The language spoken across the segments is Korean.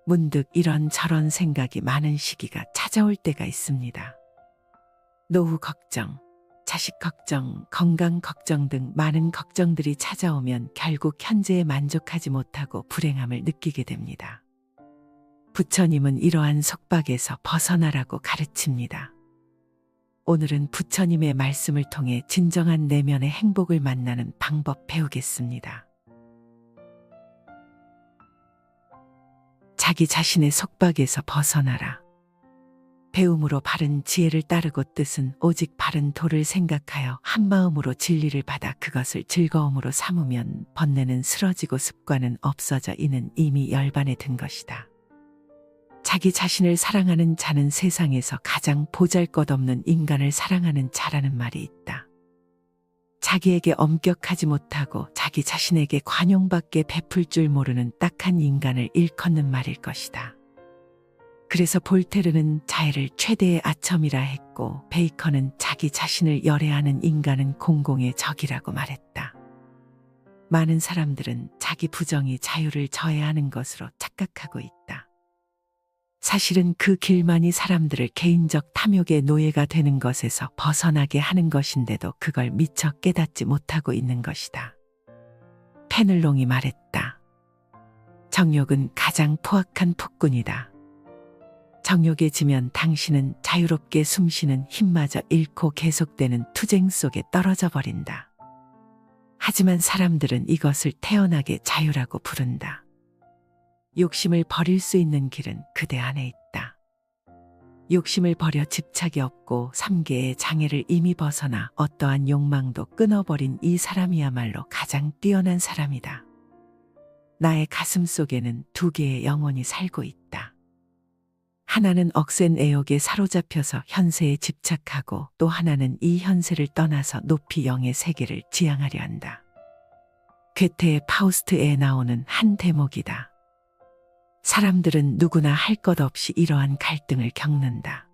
문득 이런저런 생각이 많은 시기가 찾아올 때가 있습니다. 노후 걱정, 자식 걱정, 건강 걱정 등 많은 걱정들이 찾아오면 결국 현재에 만족하지 못하고 불행함을 느끼게 됩니다. 부처님은 이러한 속박에서 벗어나라고 가르칩니다. 오늘은 부처님의 말씀을 통해 진정한 내면의 행복을 만나는 방법 배우겠습니다. 자기 자신의 속박에서 벗어나라. 배움으로 바른 지혜를 따르고 뜻은 오직 바른 도를 생각하여 한마음으로 진리를 받아 그것을 즐거움으로 삼으면 번뇌는 쓰러지고 습관은 없어져 이는 이미 열반에 든 것이다. 자기 자신을 사랑하는 자는 세상에서 가장 보잘것없는 인간을 사랑하는 자라는 말이 있다. 자기에게 엄격하지 못하고 자기 자신에게 관용받게 베풀 줄 모르는 딱한 인간을 일컫는 말일 것이다. 그래서 볼테르는 자애를 최대의 아첨이라 했고 베이컨은 자기 자신을 열애하는 인간은 공공의 적이라고 말했다. 많은 사람들은 자기 부정이 자유를 저해하는 것으로 착각하고 있다. 사실은 그 길만이 사람들을 개인적 탐욕의 노예가 되는 것에서 벗어나게 하는 것인데도 그걸 미처 깨닫지 못하고 있는 것이다. 페넬롱이 말했다. 정욕은 가장 포악한 폭군이다. 정욕에 지면 당신은 자유롭게 숨쉬는 힘마저 잃고 계속되는 투쟁 속에 떨어져 버린다. 하지만 사람들은 이것을 태연하게 자유라고 부른다. 욕심을 버릴 수 있는 길은 그대 안에 있다. 욕심을 버려 집착이 없고 3개의 장애를 이미 벗어나 어떠한 욕망도 끊어버린 이 사람이야말로 가장 뛰어난 사람이다. 나의 가슴 속에는 2개의 영혼이 살고 있다. 하나는 억센 애욕에 사로잡혀서 현세에 집착하고 또 하나는 이 현세를 떠나서 높이 영의 세계를 지향하려 한다. 괴테의 파우스트에 나오는 한 대목이다. 사람들은 누구나 할 것 없이 이러한 갈등을 겪는다.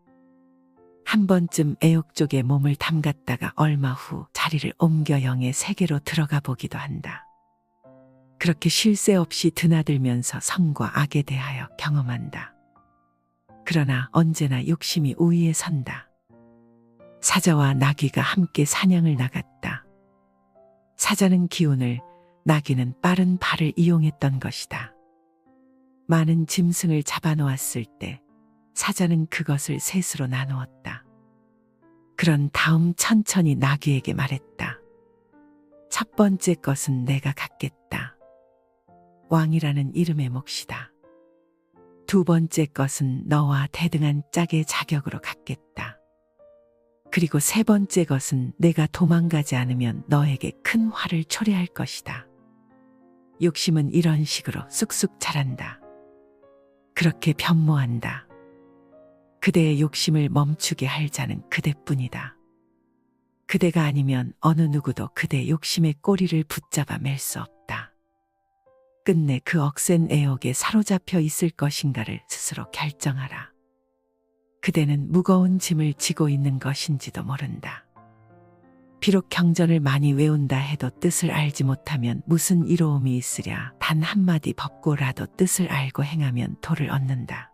한 번쯤 애욕 쪽에 몸을 담갔다가 얼마 후 자리를 옮겨 영의 세계로 들어가 보기도 한다. 그렇게 쉴 새 없이 드나들면서 선과 악에 대하여 경험한다. 그러나 언제나 욕심이 우위에 선다. 사자와 나귀가 함께 사냥을 나갔다. 사자는 기운을, 나귀는 빠른 발을 이용했던 것이다. 많은 짐승을 잡아놓았을 때 사자는 그것을 셋으로 나누었다. 그런 다음 천천히 나귀에게 말했다. 첫 번째 것은 내가 갖겠다. 왕이라는 이름의 몫이다. 두 번째 것은 너와 대등한 짝의 자격으로 갖겠다. 그리고 세 번째 것은 내가 도망가지 않으면 너에게 큰 화를 초래할 것이다. 욕심은 이런 식으로 쑥쑥 자란다. 그렇게 변모한다. 그대의 욕심을 멈추게 할 자는 그대뿐이다. 그대가 아니면 어느 누구도 그대 욕심의 꼬리를 붙잡아 맬 수 없다. 끝내 그 억센 애욕에 사로잡혀 있을 것인가를 스스로 결정하라. 그대는 무거운 짐을 지고 있는 것인지도 모른다. 비록 경전을 많이 외운다 해도 뜻을 알지 못하면 무슨 이로움이 있으랴. 단 한마디 법고라도 뜻을 알고 행하면 도를 얻는다.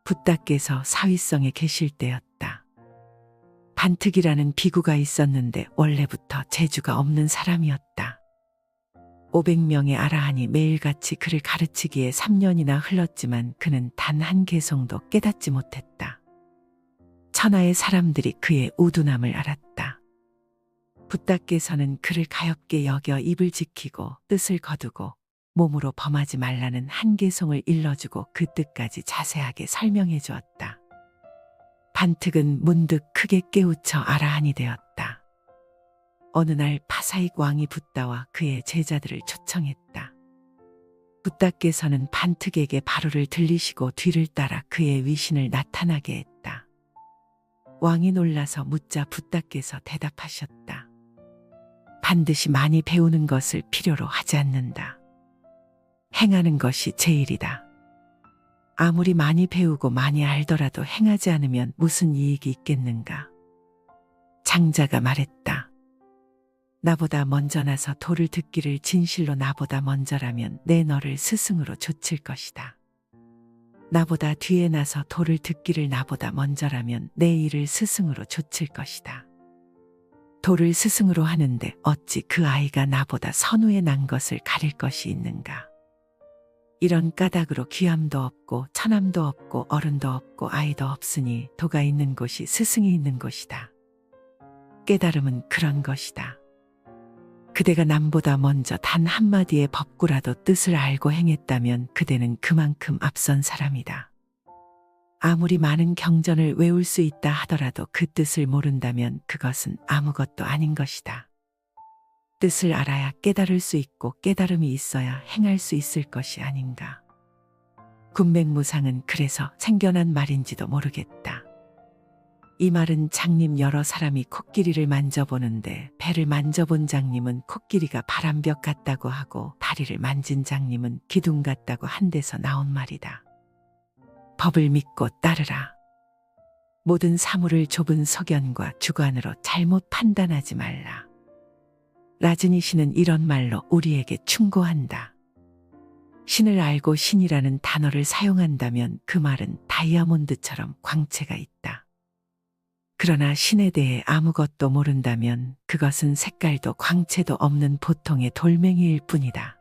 붓다께서 사위성에 계실 때였다. 반특이라는 비구가 있었는데 원래부터 재주가 없는 사람이었다. 500명의 아라한이 매일같이 그를 가르치기에 3년이나 흘렀지만 그는 단 한 개송도 깨닫지 못했다. 천하의 사람들이 그의 우둔함을 알았다. 붓다께서는 그를 가엾게 여겨 입을 지키고 뜻을 거두고 몸으로 범하지 말라는 한계송을 일러주고 그 뜻까지 자세하게 설명해 주었다. 반특은 문득 크게 깨우쳐 아라한이 되었다. 어느 날 파사익 왕이 붓다와 그의 제자들을 초청했다. 붓다께서는 반특에게 바로를 들리시고 뒤를 따라 그의 위신을 나타나게 했다. 왕이 놀라서 묻자 붓다께서 대답하셨다. 반드시 많이 배우는 것을 필요로 하지 않는다. 행하는 것이 제일이다. 아무리 많이 배우고 많이 알더라도 행하지 않으면 무슨 이익이 있겠는가. 장자가 말했다. 나보다 먼저 나서 도를 듣기를 진실로 나보다 먼저라면 내 너를 스승으로 조칠 것이다. 나보다 뒤에 나서 도를 듣기를 나보다 먼저라면 내 일을 스승으로 좇을 것이다. 도를 스승으로 하는데 어찌 그 아이가 나보다 선후에 난 것을 가릴 것이 있는가. 이런 까닭으로 귀함도 없고 천함도 없고 어른도 없고 아이도 없으니 도가 있는 곳이 스승이 있는 곳이다. 깨달음은 그런 것이다. 그대가 남보다 먼저 단 한마디의 법구라도 뜻을 알고 행했다면 그대는 그만큼 앞선 사람이다. 아무리 많은 경전을 외울 수 있다 하더라도 그 뜻을 모른다면 그것은 아무것도 아닌 것이다. 뜻을 알아야 깨달을 수 있고 깨달음이 있어야 행할 수 있을 것이 아닌가. 군맹무상은 그래서 생겨난 말인지도 모르겠다. 이 말은 장님 여러 사람이 코끼리를 만져보는데 배를 만져본 장님은 코끼리가 바람벽 같다고 하고 다리를 만진 장님은 기둥 같다고 한 데서 나온 말이다. 법을 믿고 따르라. 모든 사물을 좁은 소견과 주관으로 잘못 판단하지 말라. 라즈니 시는 이런 말로 우리에게 충고한다. 신을 알고 신이라는 단어를 사용한다면 그 말은 다이아몬드처럼 광채가 있다. 그러나 신에 대해 아무것도 모른다면 그것은 색깔도 광채도 없는 보통의 돌멩이일 뿐이다.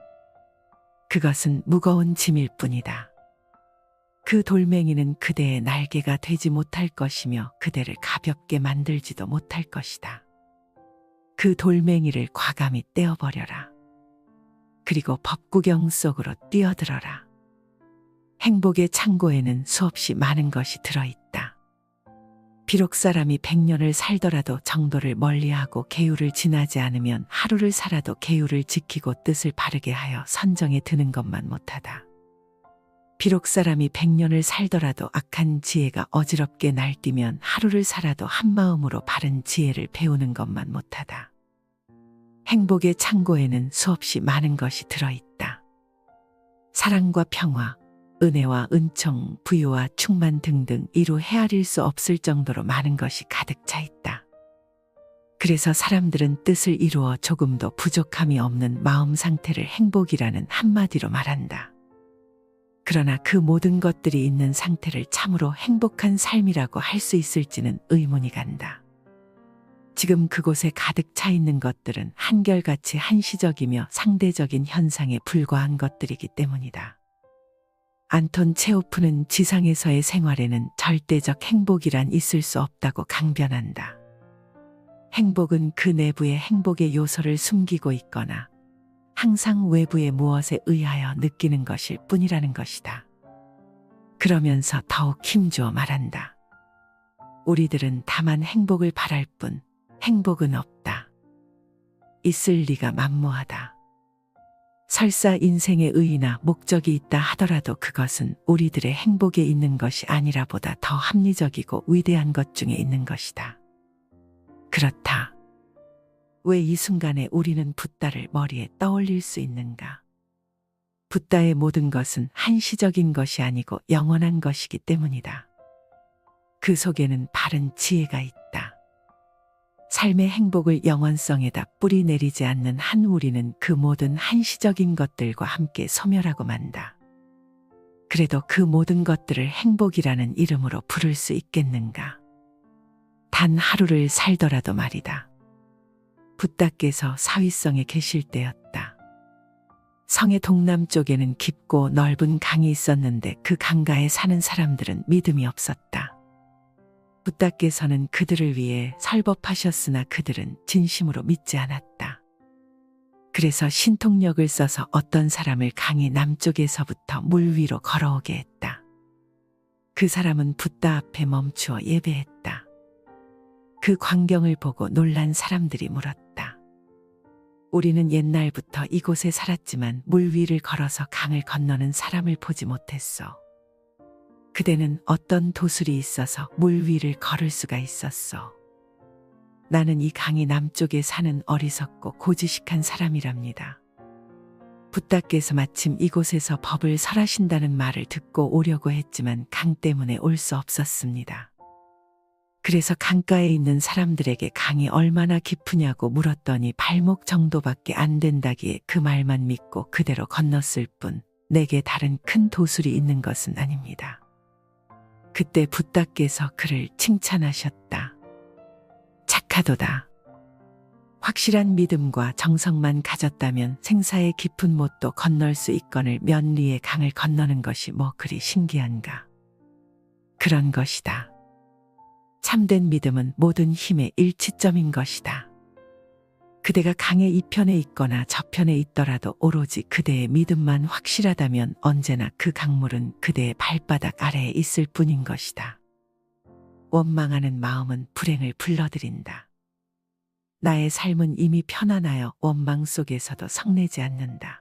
그것은 무거운 짐일 뿐이다. 그 돌멩이는 그대의 날개가 되지 못할 것이며 그대를 가볍게 만들지도 못할 것이다. 그 돌멩이를 과감히 떼어버려라. 그리고 법구경 속으로 뛰어들어라. 행복의 창고에는 수없이 많은 것이 들어있다. 비록 사람이 100년을 살더라도 정도를 멀리하고 계율을 지나지 않으면 하루를 살아도 계율을 지키고 뜻을 바르게 하여 선정에 드는 것만 못하다. 비록 사람이 100년을 살더라도 악한 지혜가 어지럽게 날뛰면 하루를 살아도 한마음으로 바른 지혜를 배우는 것만 못하다. 행복의 창고에는 수없이 많은 것이 들어있다. 사랑과 평화, 은혜와 은총, 부유와 충만 등등 이루 헤아릴 수 없을 정도로 많은 것이 가득 차 있다. 그래서 사람들은 뜻을 이루어 조금도 부족함이 없는 마음 상태를 행복이라는 한마디로 말한다. 그러나 그 모든 것들이 있는 상태를 참으로 행복한 삶이라고 할 수 있을지는 의문이 간다. 지금 그곳에 가득 차 있는 것들은 한결같이 한시적이며 상대적인 현상에 불과한 것들이기 때문이다. 안톤 체호프는 지상에서의 생활에는 절대적 행복이란 있을 수 없다고 강변한다. 행복은 그 내부의 행복의 요소를 숨기고 있거나 항상 외부의 무엇에 의하여 느끼는 것일 뿐이라는 것이다. 그러면서 더욱 힘주어 말한다. 우리들은 다만 행복을 바랄 뿐 행복은 없다. 있을 리가 만무하다. 설사 인생의 의의나 목적이 있다 하더라도 그것은 우리들의 행복에 있는 것이 아니라 보다 더 합리적이고 위대한 것 중에 있는 것이다. 그렇다. 왜 이 순간에 우리는 붓다를 머리에 떠올릴 수 있는가? 붓다의 모든 것은 한시적인 것이 아니고 영원한 것이기 때문이다. 그 속에는 바른 지혜가 있다. 삶의 행복을 영원성에다 뿌리 내리지 않는 한 우리는 그 모든 한시적인 것들과 함께 소멸하고 만다. 그래도 그 모든 것들을 행복이라는 이름으로 부를 수 있겠는가? 단 하루를 살더라도 말이다. 붓다께서 사위성에 계실 때였다. 성의 동남쪽에는 깊고 넓은 강이 있었는데 그 강가에 사는 사람들은 믿음이 없었다. 붓다께서는 그들을 위해 설법하셨으나 그들은 진심으로 믿지 않았다. 그래서 신통력을 써서 어떤 사람을 강의 남쪽에서부터 물 위로 걸어오게 했다. 그 사람은 붓다 앞에 멈추어 예배했다. 그 광경을 보고 놀란 사람들이 물었다. 우리는 옛날부터 이곳에 살았지만 물 위를 걸어서 강을 건너는 사람을 보지 못했어. 그대는 어떤 도술이 있어서 물 위를 걸을 수가 있었어. 나는 이 강이 남쪽에 사는 어리석고 고지식한 사람이랍니다. 붓다께서 마침 이곳에서 법을 설하신다는 말을 듣고 오려고 했지만 강 때문에 올 수 없었습니다. 그래서 강가에 있는 사람들에게 강이 얼마나 깊으냐고 물었더니 발목 정도밖에 안 된다기에 그 말만 믿고 그대로 건넜을 뿐 내게 다른 큰 도술이 있는 것은 아닙니다. 그때 붓다께서 그를 칭찬하셨다. 착하도다. 확실한 믿음과 정성만 가졌다면 생사의 깊은 못도 건널 수 있거늘 면리의 강을 건너는 것이 뭐 그리 신기한가. 그런 것이다. 참된 믿음은 모든 힘의 일치점인 것이다. 그대가 강의 이편에 있거나 저편에 있더라도 오로지 그대의 믿음만 확실하다면 언제나 그 강물은 그대의 발바닥 아래에 있을 뿐인 것이다. 원망하는 마음은 불행을 불러들인다. 나의 삶은 이미 편안하여 원망 속에서도 성내지 않는다.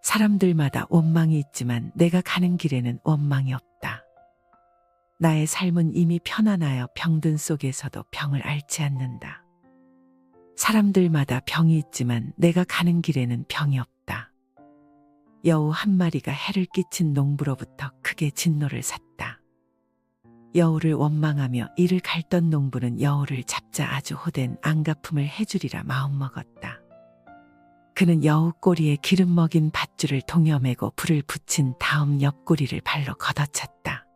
사람들마다 원망이 있지만 내가 가는 길에는 원망이 없다. 나의 삶은 이미 편안하여 병든 속에서도 병을 앓지 않는다. 사람들마다 병이 있지만 내가 가는 길에는 병이 없다. 여우 한 마리가 해를 끼친 농부로부터 크게 진노를 샀다. 여우를 원망하며 이를 갈던 농부는 여우를 잡자 아주 호된 안갚음을 해주리라 마음먹었다. 그는 여우 꼬리에 기름 먹인 밧줄을 동여매고 불을 붙인 다음 옆구리를 발로 걷어찼다.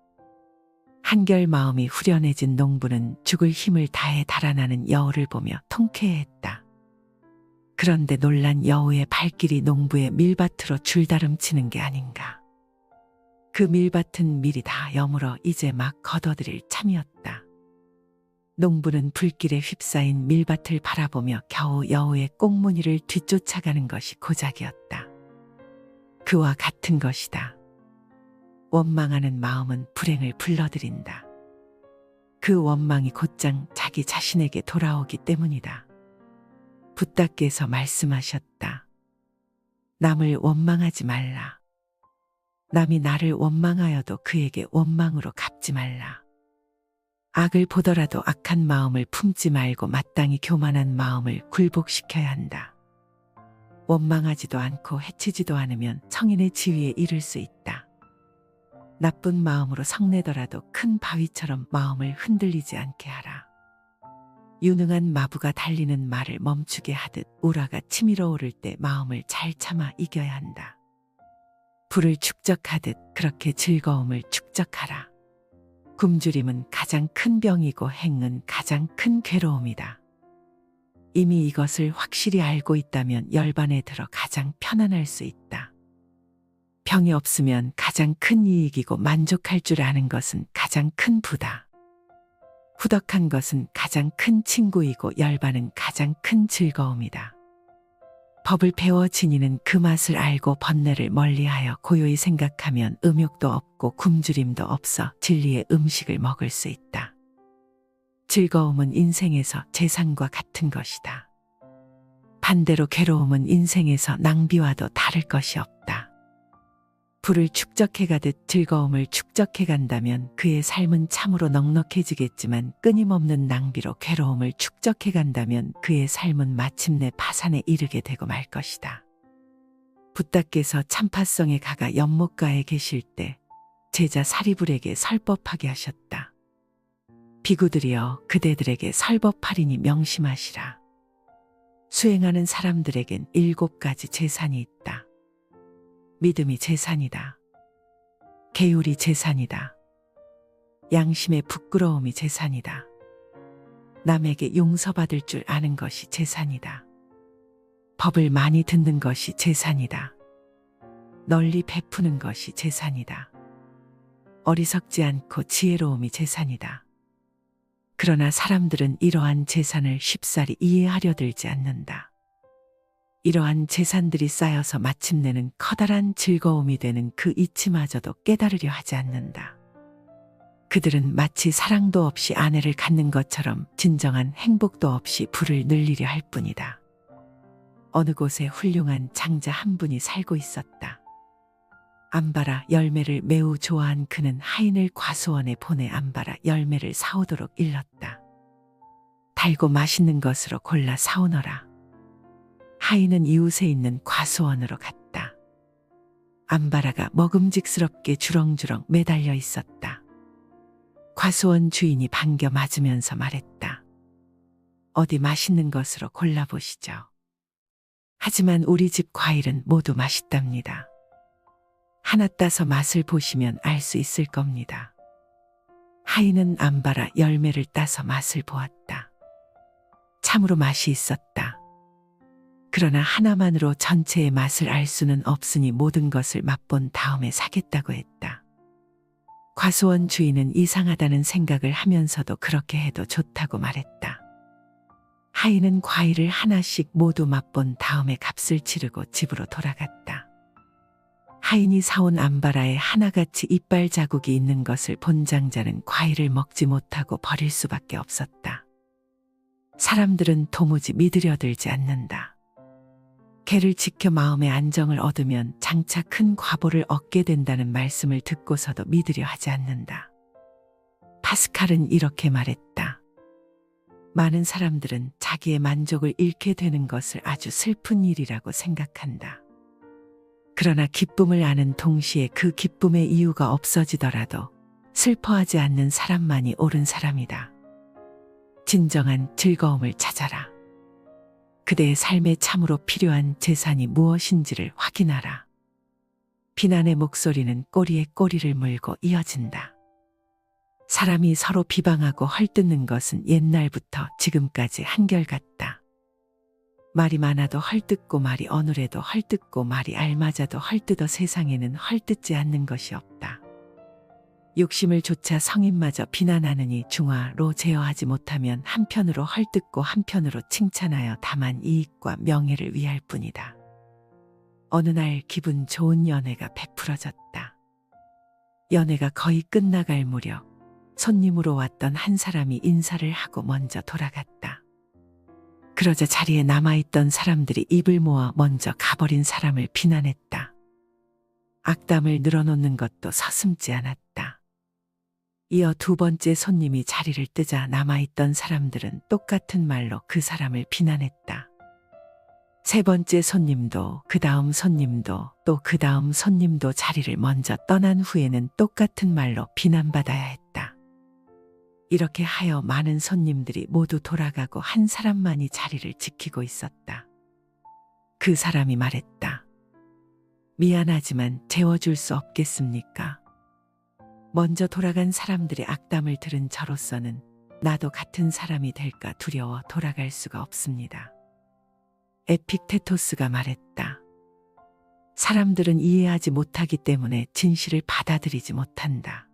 한결 마음이 후련해진 농부는 죽을 힘을 다해 달아나는 여우를 보며 통쾌해했다. 그런데 놀란 여우의 발길이 농부의 밀밭으로 줄다름치는 게 아닌가. 그 밀밭은 밀이 다 여물어 이제 막 걷어들일 참이었다. 농부는 불길에 휩싸인 밀밭을 바라보며 겨우 여우의 꽁무니를 뒤쫓아가는 것이 고작이었다. 그와 같은 것이다. 원망하는 마음은 불행을 불러들인다. 그 원망이 곧장 자기 자신에게 돌아오기 때문이다. 붓다께서 말씀하셨다. 남을 원망하지 말라. 남이 나를 원망하여도 그에게 원망으로 갚지 말라. 악을 보더라도 악한 마음을 품지 말고 마땅히 교만한 마음을 굴복시켜야 한다. 원망하지도 않고 해치지도 않으면 성인의 지위에 이를 수 있다. 나쁜 마음으로 성내더라도 큰 바위처럼 마음을 흔들리지 않게 하라. 유능한 마부가 달리는 말을 멈추게 하듯 우라가 치밀어 오를 때 마음을 잘 참아 이겨야 한다. 불을 축적하듯 그렇게 즐거움을 축적하라. 굶주림은 가장 큰 병이고 행은 가장 큰 괴로움이다. 이미 이것을 확실히 알고 있다면 열반에 들어 가장 편안할 수 있다. 병이 없으면 가장 큰 이익이고 만족할 줄 아는 것은 가장 큰 부다. 후덕한 것은 가장 큰 친구이고 열반은 가장 큰 즐거움이다. 법을 배워 지니는 그 맛을 알고 번뇌를 멀리하여 고요히 생각하면 음욕도 없고 굶주림도 없어 진리의 음식을 먹을 수 있다. 즐거움은 인생에서 재산과 같은 것이다. 반대로 괴로움은 인생에서 낭비와도 다를 것이 없다. 불을 축적해가듯 즐거움을 축적해간다면 그의 삶은 참으로 넉넉해지겠지만 끊임없는 낭비로 괴로움을 축적해간다면 그의 삶은 마침내 파산에 이르게 되고 말 것이다. 붓다께서 참파성에 가가 연못가에 계실 때 제자 사리불에게 설법하게 하셨다. 비구들이여 그대들에게 설법하리니 명심하시라. 수행하는 사람들에겐 7가지 재산이 있다. 믿음이 재산이다. 계율이 재산이다. 양심의 부끄러움이 재산이다. 남에게 용서받을 줄 아는 것이 재산이다. 법을 많이 듣는 것이 재산이다. 널리 베푸는 것이 재산이다. 어리석지 않고 지혜로움이 재산이다. 그러나 사람들은 이러한 재산을 쉽사리 이해하려 들지 않는다. 이러한 재산들이 쌓여서 마침내는 커다란 즐거움이 되는 그 이치마저도 깨달으려 하지 않는다. 그들은 마치 사랑도 없이 아내를 갖는 것처럼 진정한 행복도 없이 부를 늘리려 할 뿐이다. 어느 곳에 훌륭한 장자 한 분이 살고 있었다. 암바라 열매를 매우 좋아한 그는 하인을 과수원에 보내 암바라 열매를 사오도록 일렀다. 달고 맛있는 것으로 골라 사오너라. 하인은 이웃에 있는 과수원으로 갔다. 암바라가 먹음직스럽게 주렁주렁 매달려 있었다. 과수원 주인이 반겨 맞으면서 말했다. 어디 맛있는 것으로 골라보시죠. 하지만 우리 집 과일은 모두 맛있답니다. 하나 따서 맛을 보시면 알 수 있을 겁니다. 하인은 암바라 열매를 따서 맛을 보았다. 참으로 맛이 있었다. 그러나 하나만으로 전체의 맛을 알 수는 없으니 모든 것을 맛본 다음에 사겠다고 했다. 과수원 주인은 이상하다는 생각을 하면서도 그렇게 해도 좋다고 말했다. 하인은 과일을 하나씩 모두 맛본 다음에 값을 치르고 집으로 돌아갔다. 하인이 사온 암바라에 하나같이 이빨 자국이 있는 것을 본 장자는 과일을 먹지 못하고 버릴 수밖에 없었다. 사람들은 도무지 믿으려 들지 않는다. 개를 지켜 마음의 안정을 얻으면 장차 큰 과보를 얻게 된다는 말씀을 듣고서도 믿으려 하지 않는다. 파스칼은 이렇게 말했다. 많은 사람들은 자기의 만족을 잃게 되는 것을 아주 슬픈 일이라고 생각한다. 그러나 기쁨을 아는 동시에 그 기쁨의 이유가 없어지더라도 슬퍼하지 않는 사람만이 옳은 사람이다. 진정한 즐거움을 찾아라. 그대의 삶에 참으로 필요한 재산이 무엇인지를 확인하라. 비난의 목소리는 꼬리에 꼬리를 물고 이어진다. 사람이 서로 비방하고 헐뜯는 것은 옛날부터 지금까지 한결같다. 말이 많아도 헐뜯고 말이 어눌해도 헐뜯고 말이 알맞아도 헐뜯어 세상에는 헐뜯지 않는 것이 없다. 욕심을 조차 성인마저 비난하느니 중화로 제어하지 못하면 한편으로 헐뜯고 한편으로 칭찬하여 다만 이익과 명예를 위할 뿐이다. 어느 날 기분 좋은 연회가 베풀어졌다. 연회가 거의 끝나갈 무렵 손님으로 왔던 한 사람이 인사를 하고 먼저 돌아갔다. 그러자 자리에 남아있던 사람들이 입을 모아 먼저 가버린 사람을 비난했다. 악담을 늘어놓는 것도 서슴지 않았다. 이어 두 번째 손님이 자리를 뜨자 남아있던 사람들은 똑같은 말로 그 사람을 비난했다. 세 번째 손님도 그 다음 손님도 또 그 다음 손님도 자리를 먼저 떠난 후에는 똑같은 말로 비난받아야 했다. 이렇게 하여 많은 손님들이 모두 돌아가고 한 사람만이 자리를 지키고 있었다. 그 사람이 말했다. 미안하지만 재워줄 수 없겠습니까? 먼저 돌아간 사람들의 악담을 들은 저로서는 나도 같은 사람이 될까 두려워 돌아갈 수가 없습니다. 에픽테토스가 말했다. 사람들은 이해하지 못하기 때문에 진실을 받아들이지 못한다.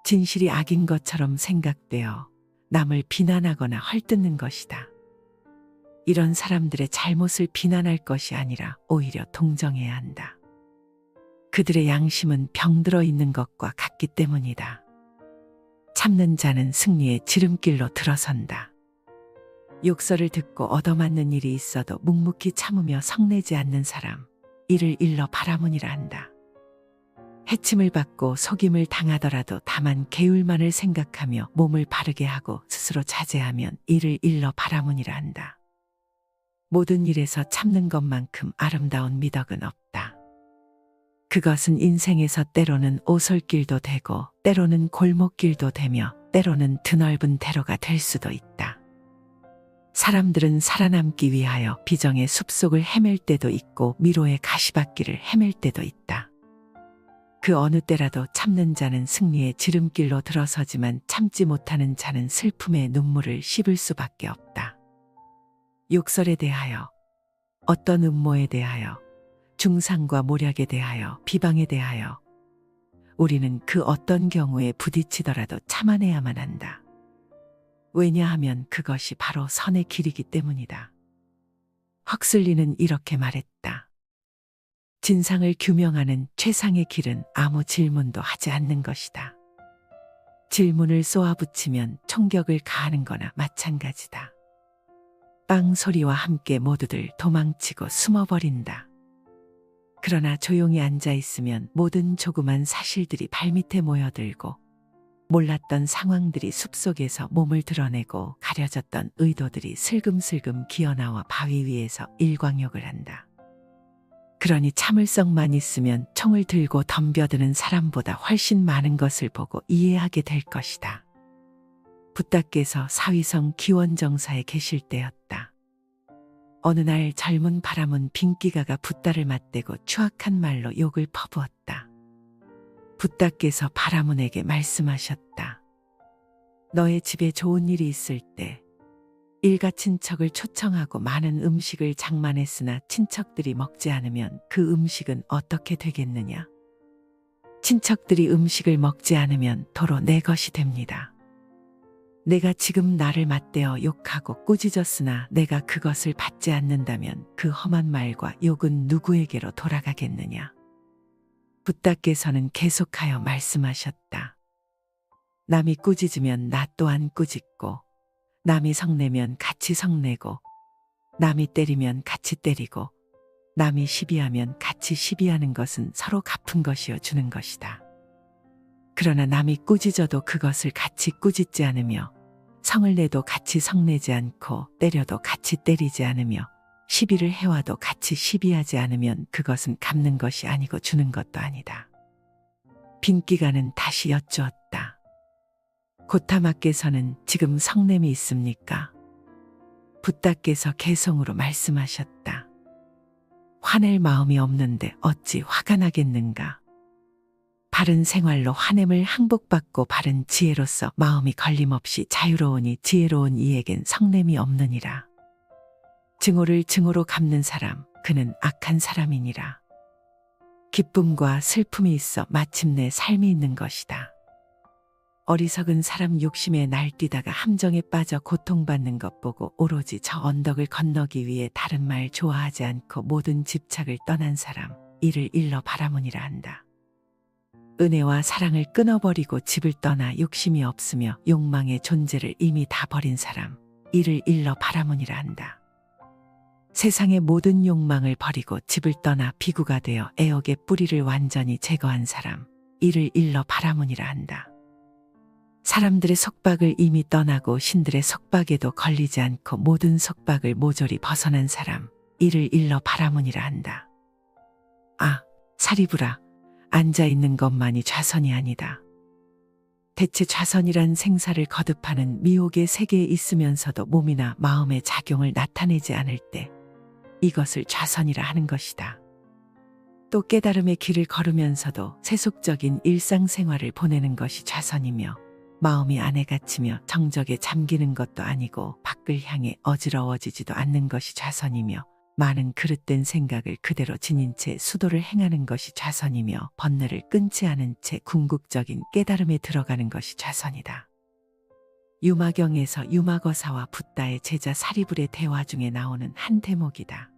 진실이 악인 것처럼 생각되어 남을 비난하거나 헐뜯는 것이다. 이런 사람들의 잘못을 비난할 것이 아니라 오히려 동정해야 한다. 그들의 양심은 병들어 있는 것과 같기 때문이다. 참는 자는 승리의 지름길로 들어선다. 욕설을 듣고 얻어맞는 일이 있어도 묵묵히 참으며 성내지 않는 사람, 이를 일러 바라문이라 한다. 해침을 받고 속임을 당하더라도 다만 계율만을 생각하며 몸을 바르게 하고 스스로 자제하면 이를 일러 바라문이라 한다. 모든 일에서 참는 것만큼 아름다운 미덕은 없다. 그것은 인생에서 때로는 오솔길도 되고 때로는 골목길도 되며 때로는 드넓은 대로가 될 수도 있다. 사람들은 살아남기 위하여 비정의 숲속을 헤맬 때도 있고 미로의 가시밭길을 헤맬 때도 있다. 그 어느 때라도 참는 자는 승리의 지름길로 들어서지만 참지 못하는 자는 슬픔의 눈물을 씹을 수밖에 없다. 욕설에 대하여, 어떤 음모에 대하여, 중상과 모략에 대하여, 비방에 대하여 우리는 그 어떤 경우에 부딪히더라도 참아내야만 한다. 왜냐하면 그것이 바로 선의 길이기 때문이다. 헉슬리는 이렇게 말했다. 진상을 규명하는 최상의 길은 아무 질문도 하지 않는 것이다. 질문을 쏘아붙이면 총격을 가하는 거나 마찬가지다. 빵 소리와 함께 모두들 도망치고 숨어버린다. 그러나 조용히 앉아 있으면 모든 조그만 사실들이 발밑에 모여들고 몰랐던 상황들이 숲속에서 몸을 드러내고 가려졌던 의도들이 슬금슬금 기어나와 바위 위에서 일광욕을 한다. 그러니 참을성만 있으면 총을 들고 덤벼드는 사람보다 훨씬 많은 것을 보고 이해하게 될 것이다. 붓다께서 사위성 기원정사에 계실 때였다. 어느 날 젊은 바람은 빈기가가 붓다를 맞대고 추악한 말로 욕을 퍼부었다. 붓다께서 바라문에게 말씀하셨다. 너의 집에 좋은 일이 있을 때 일가 친척을 초청하고 많은 음식을 장만했으나 친척들이 먹지 않으면 그 음식은 어떻게 되겠느냐? 친척들이 음식을 먹지 않으면 도로 내 것이 됩니다. 내가 지금 나를 맞대어 욕하고 꾸짖었으나 내가 그것을 받지 않는다면 그 험한 말과 욕은 누구에게로 돌아가겠느냐? 붓다께서는 계속하여 말씀하셨다. 남이 꾸짖으면 나 또한 꾸짖고, 남이 성내면 같이 성내고, 남이 때리면 같이 때리고, 남이 시비하면 같이 시비하는 것은 서로 갚은 것이여 주는 것이다. 그러나 남이 꾸짖어도 그것을 같이 꾸짖지 않으며, 성을 내도 같이 성내지 않고 때려도 같이 때리지 않으며 시비를 해와도 같이 시비하지 않으면 그것은 갚는 것이 아니고 주는 것도 아니다. 빈기가는 다시 여쭈었다. 고타마께서는 지금 성냄이 있습니까? 붓다께서 개성으로 말씀하셨다. 화낼 마음이 없는데 어찌 화가 나겠는가? 바른 생활로 화냄을 항복받고 바른 지혜로서 마음이 걸림없이 자유로우니 지혜로운 이에겐 성냄이 없느니라. 증오를 증오로 갚는 사람, 그는 악한 사람이니라. 기쁨과 슬픔이 있어 마침내 삶이 있는 것이다. 어리석은 사람 욕심에 날뛰다가 함정에 빠져 고통받는 것 보고 오로지 저 언덕을 건너기 위해 다른 말 좋아하지 않고 모든 집착을 떠난 사람, 이를 일러 바라문이라 한다. 은혜와 사랑을 끊어버리고 집을 떠나 욕심이 없으며 욕망의 존재를 이미 다 버린 사람, 이를 일러 바라문이라 한다. 세상의 모든 욕망을 버리고 집을 떠나 비구가 되어 애역의 뿌리를 완전히 제거한 사람, 이를 일러 바라문이라 한다. 사람들의 속박을 이미 떠나고 신들의 속박에도 걸리지 않고 모든 속박을 모조리 벗어난 사람, 이를 일러 바라문이라 한다. 아, 사리부라. 앉아있는 것만이 좌선이 아니다. 대체 좌선이란 생사를 거듭하는 미혹의 세계에 있으면서도 몸이나 마음의 작용을 나타내지 않을 때 이것을 좌선이라 하는 것이다. 또 깨달음의 길을 걸으면서도 세속적인 일상생활을 보내는 것이 좌선이며 마음이 안에 갇히며 정적에 잠기는 것도 아니고 밖을 향해 어지러워지지도 않는 것이 좌선이며 많은 그릇된 생각을 그대로 지닌 채 수도를 행하는 것이 좌선이며 번뇌를 끊지 않은 채 궁극적인 깨달음에 들어가는 것이 좌선이다. 유마경에서 유마거사와 붓다의 제자 사리불의 대화 중에 나오는 한 대목이다.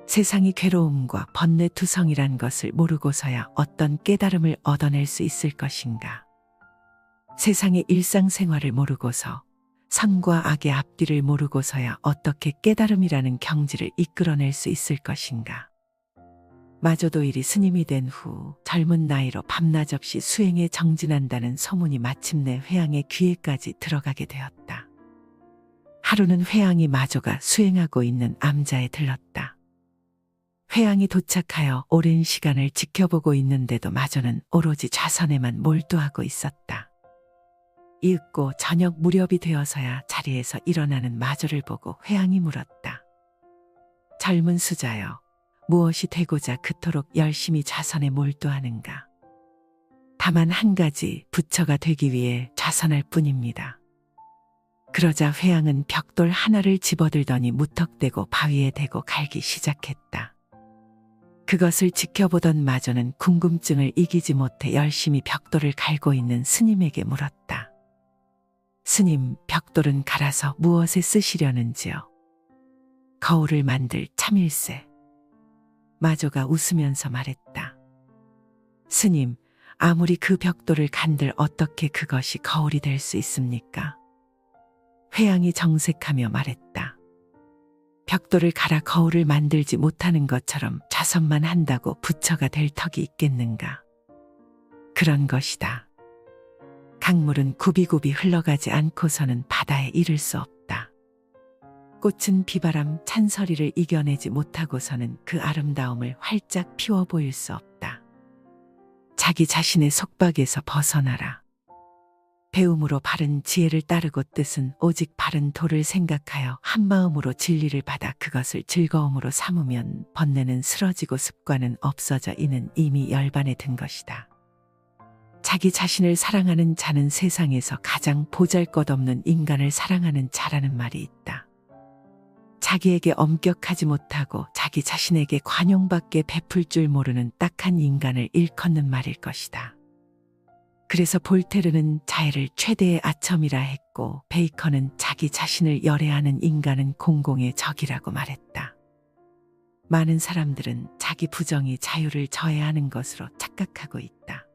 세상이 괴로움과 번뇌투성이란 것을 모르고서야 어떤 깨달음을 얻어낼 수 있을 것인가. 세상의 일상생활을 모르고서 선과 악의 앞뒤를 모르고서야 어떻게 깨달음이라는 경지를 이끌어낼 수 있을 것인가. 마조도일이 스님이 된 후 젊은 나이로 밤낮 없이 수행에 정진한다는 소문이 마침내 회양의 귀에까지 들어가게 되었다. 하루는 회양이 마조가 수행하고 있는 암자에 들렀다. 회양이 도착하여 오랜 시간을 지켜보고 있는데도 마조는 오로지 좌선에만 몰두하고 있었다. 이윽고 저녁 무렵이 되어서야 자리에서 일어나는 마조를 보고 회양이 물었다. 젊은 수자여, 무엇이 되고자 그토록 열심히 좌선에 몰두하는가? 다만 한 가지 부처가 되기 위해 좌선할 뿐입니다. 그러자 회양은 벽돌 하나를 집어들더니 무턱대고 바위에 대고 갈기 시작했다. 그것을 지켜보던 마조는 궁금증을 이기지 못해 열심히 벽돌을 갈고 있는 스님에게 물었다. 스님, 벽돌은 갈아서 무엇에 쓰시려는지요? 거울을 만들 참일세. 마조가 웃으면서 말했다. 스님, 아무리 그 벽돌을 간들 어떻게 그것이 거울이 될 수 있습니까? 회양이 정색하며 말했다. 벽돌을 갈아 거울을 만들지 못하는 것처럼 좌선만 한다고 부처가 될 턱이 있겠는가? 그런 것이다. 강물은 굽이굽이 흘러가지 않고서는 바다에 이를 수 없다. 꽃은 비바람 찬서리를 이겨내지 못하고서는 그 아름다움을 활짝 피워 보일 수 없다. 자기 자신의 속박에서 벗어나라. 배움으로 바른 지혜를 따르고 뜻은 오직 바른 도를 생각하여 한마음으로 진리를 받아 그것을 즐거움으로 삼으면 번뇌는 쓰러지고 습관은 없어져 이는 이미 열반에 든 것이다. 자기 자신을 사랑하는 자는 세상에서 가장 보잘것없는 인간을 사랑하는 자라는 말이 있다. 자기에게 엄격하지 못하고 자기 자신에게 관용받게 베풀 줄 모르는 딱한 인간을 일컫는 말일 것이다. 그래서 볼테르는 자애를 최대의 아첨이라 했고 베이컨은 자기 자신을 열애하는 인간은 공공의 적이라고 말했다. 많은 사람들은 자기 부정이 자유를 저해하는 것으로 착각하고 있다.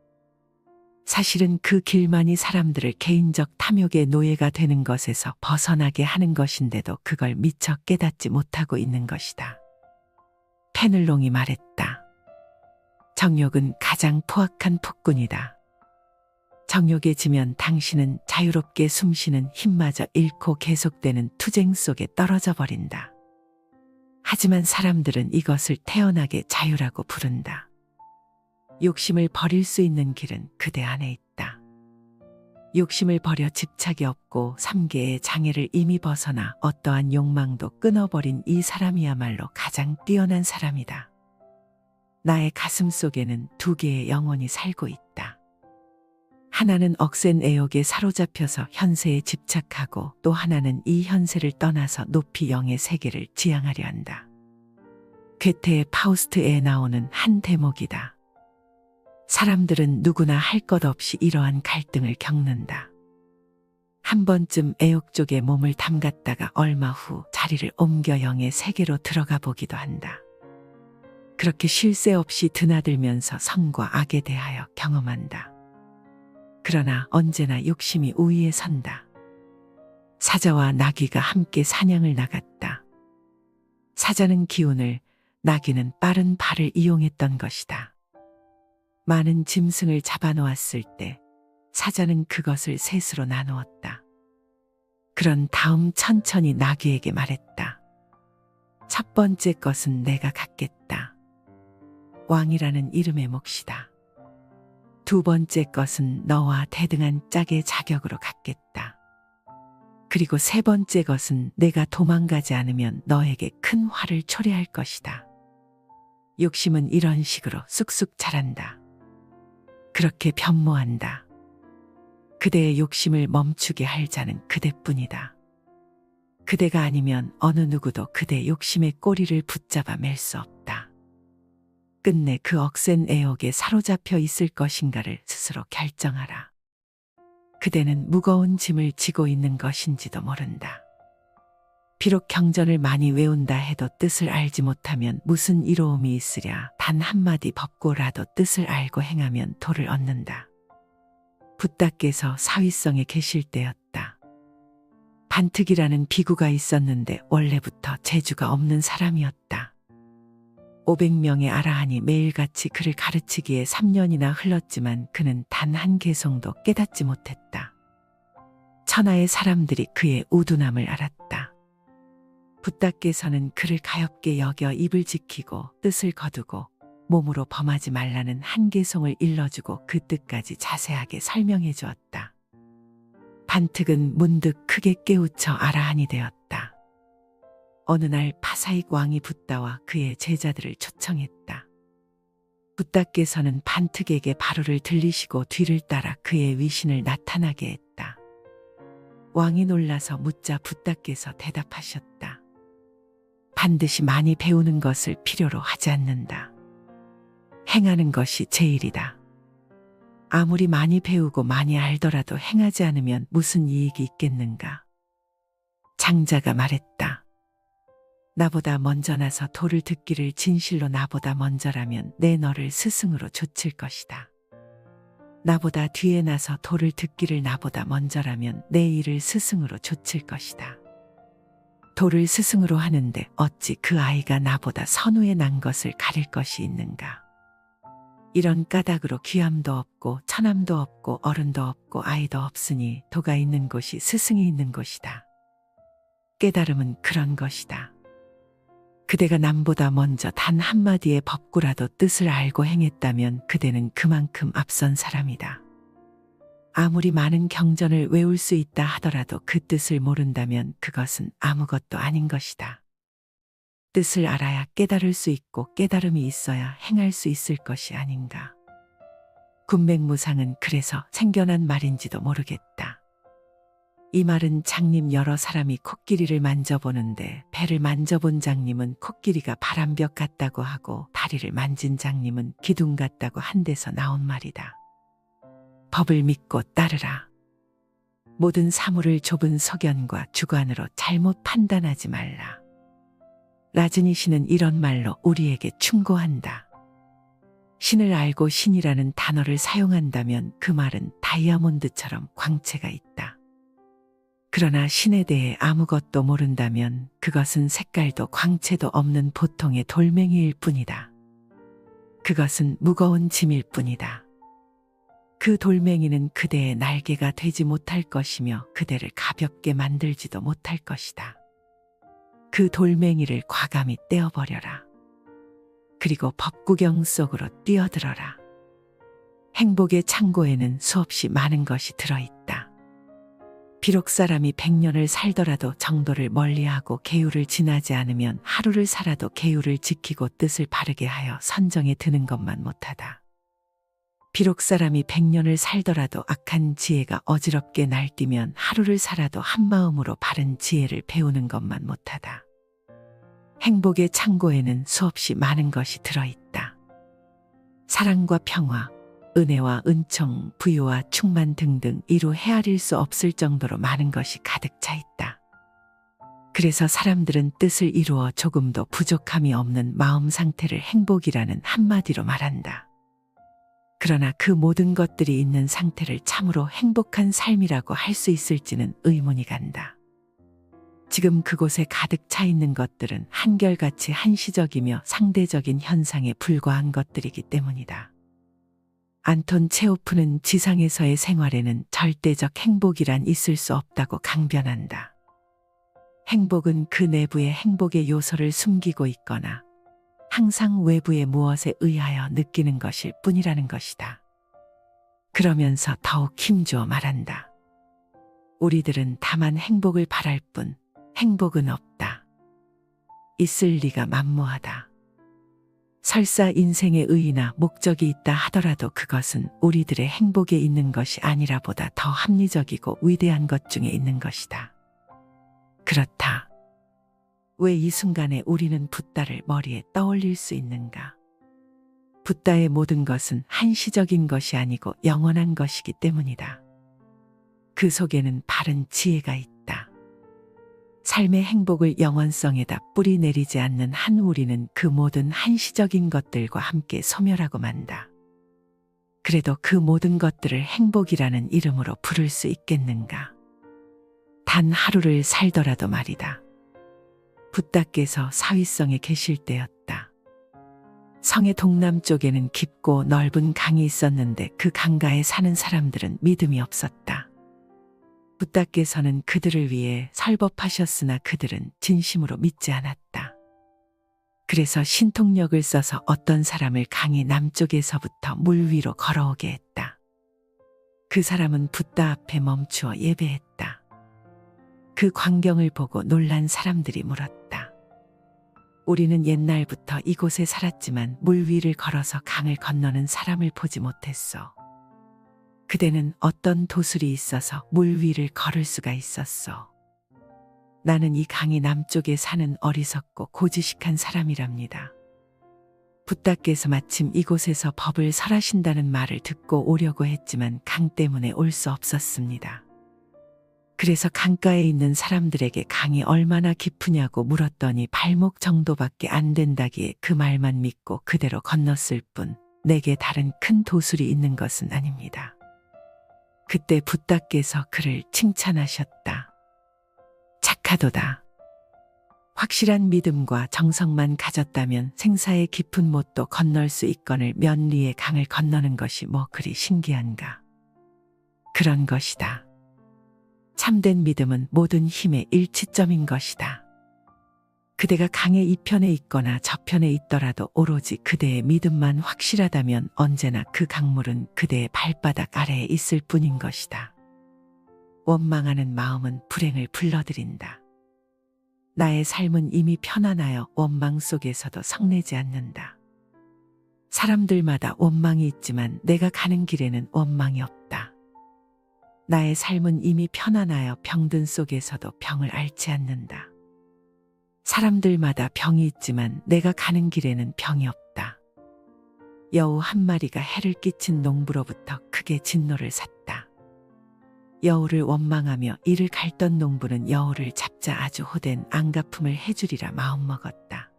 사실은 그 길만이 사람들을 개인적 탐욕의 노예가 되는 것에서 벗어나게 하는 것인데도 그걸 미처 깨닫지 못하고 있는 것이다. 페넬롱이 말했다. 정욕은 가장 포악한 폭군이다. 정욕에 지면 당신은 자유롭게 숨쉬는 힘마저 잃고 계속되는 투쟁 속에 떨어져 버린다. 하지만 사람들은 이것을 태연하게 자유라고 부른다. 욕심을 버릴 수 있는 길은 그대 안에 있다. 욕심을 버려 집착이 없고 삼계의 장애를 이미 벗어나 어떠한 욕망도 끊어버린 이 사람이야말로 가장 뛰어난 사람이다. 나의 가슴 속에는 두 개의 영혼이 살고 있다. 하나는 억센 애욕에 사로잡혀서 현세에 집착하고 또 하나는 이 현세를 떠나서 높이 영의 세계를 지향하려 한다. 괴테의 파우스트에 나오는 한 대목이다. 사람들은 누구나 할 것 없이 이러한 갈등을 겪는다. 한 번쯤 애욕 쪽에 몸을 담갔다가 얼마 후 자리를 옮겨 영의 세계로 들어가 보기도 한다. 그렇게 쉴 새 없이 드나들면서 선과 악에 대하여 경험한다. 그러나 언제나 욕심이 우위에 선다. 사자와 나귀가 함께 사냥을 나갔다. 사자는 기운을, 나귀는 빠른 발을 이용했던 것이다. 많은 짐승을 잡아놓았을 때 사자는 그것을 셋으로 나누었다. 그런 다음 천천히 나귀에게 말했다. 첫 번째 것은 내가 갖겠다. 왕이라는 이름의 몫이다. 두 번째 것은 너와 대등한 짝의 자격으로 갖겠다. 그리고 세 번째 것은 내가 도망가지 않으면 너에게 큰 화를 초래할 것이다. 욕심은 이런 식으로 쑥쑥 자란다. 그렇게 변모한다. 그대의 욕심을 멈추게 할 자는 그대뿐이다. 그대가 아니면 어느 누구도 그대 욕심의 꼬리를 붙잡아 맬 수 없다. 끝내 그 억센 애욕에 사로잡혀 있을 것인가를 스스로 결정하라. 그대는 무거운 짐을 지고 있는 것인지도 모른다. 비록 경전을 많이 외운다 해도 뜻을 알지 못하면 무슨 이로움이 있으랴. 단 한마디 법고라도 뜻을 알고 행하면 도를 얻는다. 붓다께서 사위성에 계실 때였다. 반특이라는 비구가 있었는데 원래부터 재주가 없는 사람이었다. 500명의 아라한이 매일같이 그를 가르치기에 3년이나 흘렀지만 그는 단 한 개성도 깨닫지 못했다. 천하의 사람들이 그의 우둔함을 알았다. 붓다께서는 그를 가엾게 여겨 입을 지키고 뜻을 거두고 몸으로 범하지 말라는 한 개성을 일러주고 그 뜻까지 자세하게 설명해 주었다. 반특은 문득 크게 깨우쳐 아라한이 되었다. 어느 날 파사익 왕이 붓다와 그의 제자들을 초청했다. 붓다께서는 반특에게 바로를 들리시고 뒤를 따라 그의 위신을 나타나게 했다. 왕이 놀라서 묻자 붓다께서 대답하셨다. 반드시 많이 배우는 것을 필요로 하지 않는다. 행하는 것이 제일이다. 아무리 많이 배우고 많이 알더라도 행하지 않으면 무슨 이익이 있겠는가. 장자가 말했다. 나보다 먼저 나서 도를 듣기를 진실로 나보다 먼저라면 내 너를 스승으로 좇을 것이다. 나보다 뒤에 나서 도를 듣기를 나보다 먼저라면 내 이를 스승으로 좇을 것이다. 도를 스승으로 하는데 어찌 그 아이가 나보다 선후에 난 것을 가릴 것이 있는가. 이런 까닭으로 귀함도 없고 천함도 없고 어른도 없고 아이도 없으니 도가 있는 곳이 스승이 있는 곳이다. 깨달음은 그런 것이다. 그대가 남보다 먼저 단 한마디의 법구라도 뜻을 알고 행했다면 그대는 그만큼 앞선 사람이다. 아무리 많은 경전을 외울 수 있다 하더라도 그 뜻을 모른다면 그것은 아무것도 아닌 것이다. 뜻을 알아야 깨달을 수 있고 깨달음이 있어야 행할 수 있을 것이 아닌가. 군맹무상은 그래서 생겨난 말인지도 모르겠다. 이 말은 장님 여러 사람이 코끼리를 만져보는데 배를 만져본 장님은 코끼리가 바람벽 같다고 하고 다리를 만진 장님은 기둥 같다고 한 데서 나온 말이다. 법을 믿고 따르라. 모든 사물을 좁은 소견과 주관으로 잘못 판단하지 말라. 라즈니 씨는 이런 말로 우리에게 충고한다. 신을 알고 신이라는 단어를 사용한다면 그 말은 다이아몬드처럼 광채가 있다. 그러나 신에 대해 아무것도 모른다면 그것은 색깔도 광채도 없는 보통의 돌멩이일 뿐이다. 그것은 무거운 짐일 뿐이다. 그 돌멩이는 그대의 날개가 되지 못할 것이며 그대를 가볍게 만들지도 못할 것이다. 그 돌멩이를 과감히 떼어버려라. 그리고 법구경 속으로 뛰어들어라. 행복의 창고에는 수없이 많은 것이 들어있다. 비록 사람이 100년을 살더라도 정도를 멀리하고 계율을 지나지 않으면 하루를 살아도 계율을 지키고 뜻을 바르게 하여 선정에 드는 것만 못하다. 비록 사람이 100년을 살더라도 악한 지혜가 어지럽게 날뛰면 하루를 살아도 한마음으로 바른 지혜를 배우는 것만 못하다. 행복의 창고에는 수없이 많은 것이 들어있다. 사랑과 평화, 은혜와 은총, 부유와 충만 등등 이루 헤아릴 수 없을 정도로 많은 것이 가득 차 있다. 그래서 사람들은 뜻을 이루어 조금도 부족함이 없는 마음 상태를 행복이라는 한마디로 말한다. 그러나 그 모든 것들이 있는 상태를 참으로 행복한 삶이라고 할 수 있을지는 의문이 간다. 지금 그곳에 가득 차 있는 것들은 한결같이 한시적이며 상대적인 현상에 불과한 것들이기 때문이다. 안톤 체호프는 지상에서의 생활에는 절대적 행복이란 있을 수 없다고 강변한다. 행복은 그 내부의 행복의 요소를 숨기고 있거나 항상 외부의 무엇에 의하여 느끼는 것일 뿐이라는 것이다. 그러면서 더욱 힘주어 말한다. 우리들은 다만 행복을 바랄 뿐 행복은 없다. 있을 리가 만무하다. 설사 인생의 의의나 목적이 있다 하더라도 그것은 우리들의 행복에 있는 것이 아니라 보다 더 합리적이고 위대한 것 중에 있는 것이다. 그렇다. 왜 이 순간에 우리는 붓다를 머리에 떠올릴 수 있는가? 붓다의 모든 것은 한시적인 것이 아니고 영원한 것이기 때문이다. 그 속에는 바른 지혜가 있다. 삶의 행복을 영원성에다 뿌리 내리지 않는 한 우리는 그 모든 한시적인 것들과 함께 소멸하고 만다. 그래도 그 모든 것들을 행복이라는 이름으로 부를 수 있겠는가? 단 하루를 살더라도 말이다. 붓다께서 사위성에 계실 때였다. 성의 동남쪽에는 깊고 넓은 강이 있었는데 그 강가에 사는 사람들은 믿음이 없었다. 붓다께서는 그들을 위해 설법하셨으나 그들은 진심으로 믿지 않았다. 그래서 신통력을 써서 어떤 사람을 강의 남쪽에서부터 물 위로 걸어오게 했다. 그 사람은 붓다 앞에 멈추어 예배했다. 그 광경을 보고 놀란 사람들이 물었다. 우리는 옛날부터 이곳에 살았지만 물 위를 걸어서 강을 건너는 사람을 보지 못했어. 그대는 어떤 도술이 있어서 물 위를 걸을 수가 있었어. 나는 이 강이 남쪽에 사는 어리석고 고지식한 사람이랍니다. 붓다께서 마침 이곳에서 법을 설하신다는 말을 듣고 오려고 했지만 강 때문에 올 수 없었습니다. 그래서 강가에 있는 사람들에게 강이 얼마나 깊으냐고 물었더니 발목 정도밖에 안 된다기에 그 말만 믿고 그대로 건넜을 뿐 내게 다른 큰 도술이 있는 것은 아닙니다. 그때 붓다께서 그를 칭찬하셨다. 착하도다. 확실한 믿음과 정성만 가졌다면 생사의 깊은 못도 건널 수 있거늘 면리의 강을 건너는 것이 뭐 그리 신기한가. 그런 것이다. 참된 믿음은 모든 힘의 일치점인 것이다. 그대가 강의 이편에 있거나 저편에 있더라도 오로지 그대의 믿음만 확실하다면 언제나 그 강물은 그대의 발바닥 아래에 있을 뿐인 것이다. 원망하는 마음은 불행을 불러들인다. 나의 삶은 이미 편안하여 원망 속에서도 성내지 않는다. 사람들마다 원망이 있지만 내가 가는 길에는 원망이 없다. 나의 삶은 이미 편안하여 병든 속에서도 병을 앓지 않는다. 사람들마다 병이 있지만 내가 가는 길에는 병이 없다. 여우 한 마리가 해를 끼친 농부로부터 크게 진노를 샀다. 여우를 원망하며 이를 갈던 농부는 여우를 잡자 아주 호된 안갚음을 해주리라 마음먹었다.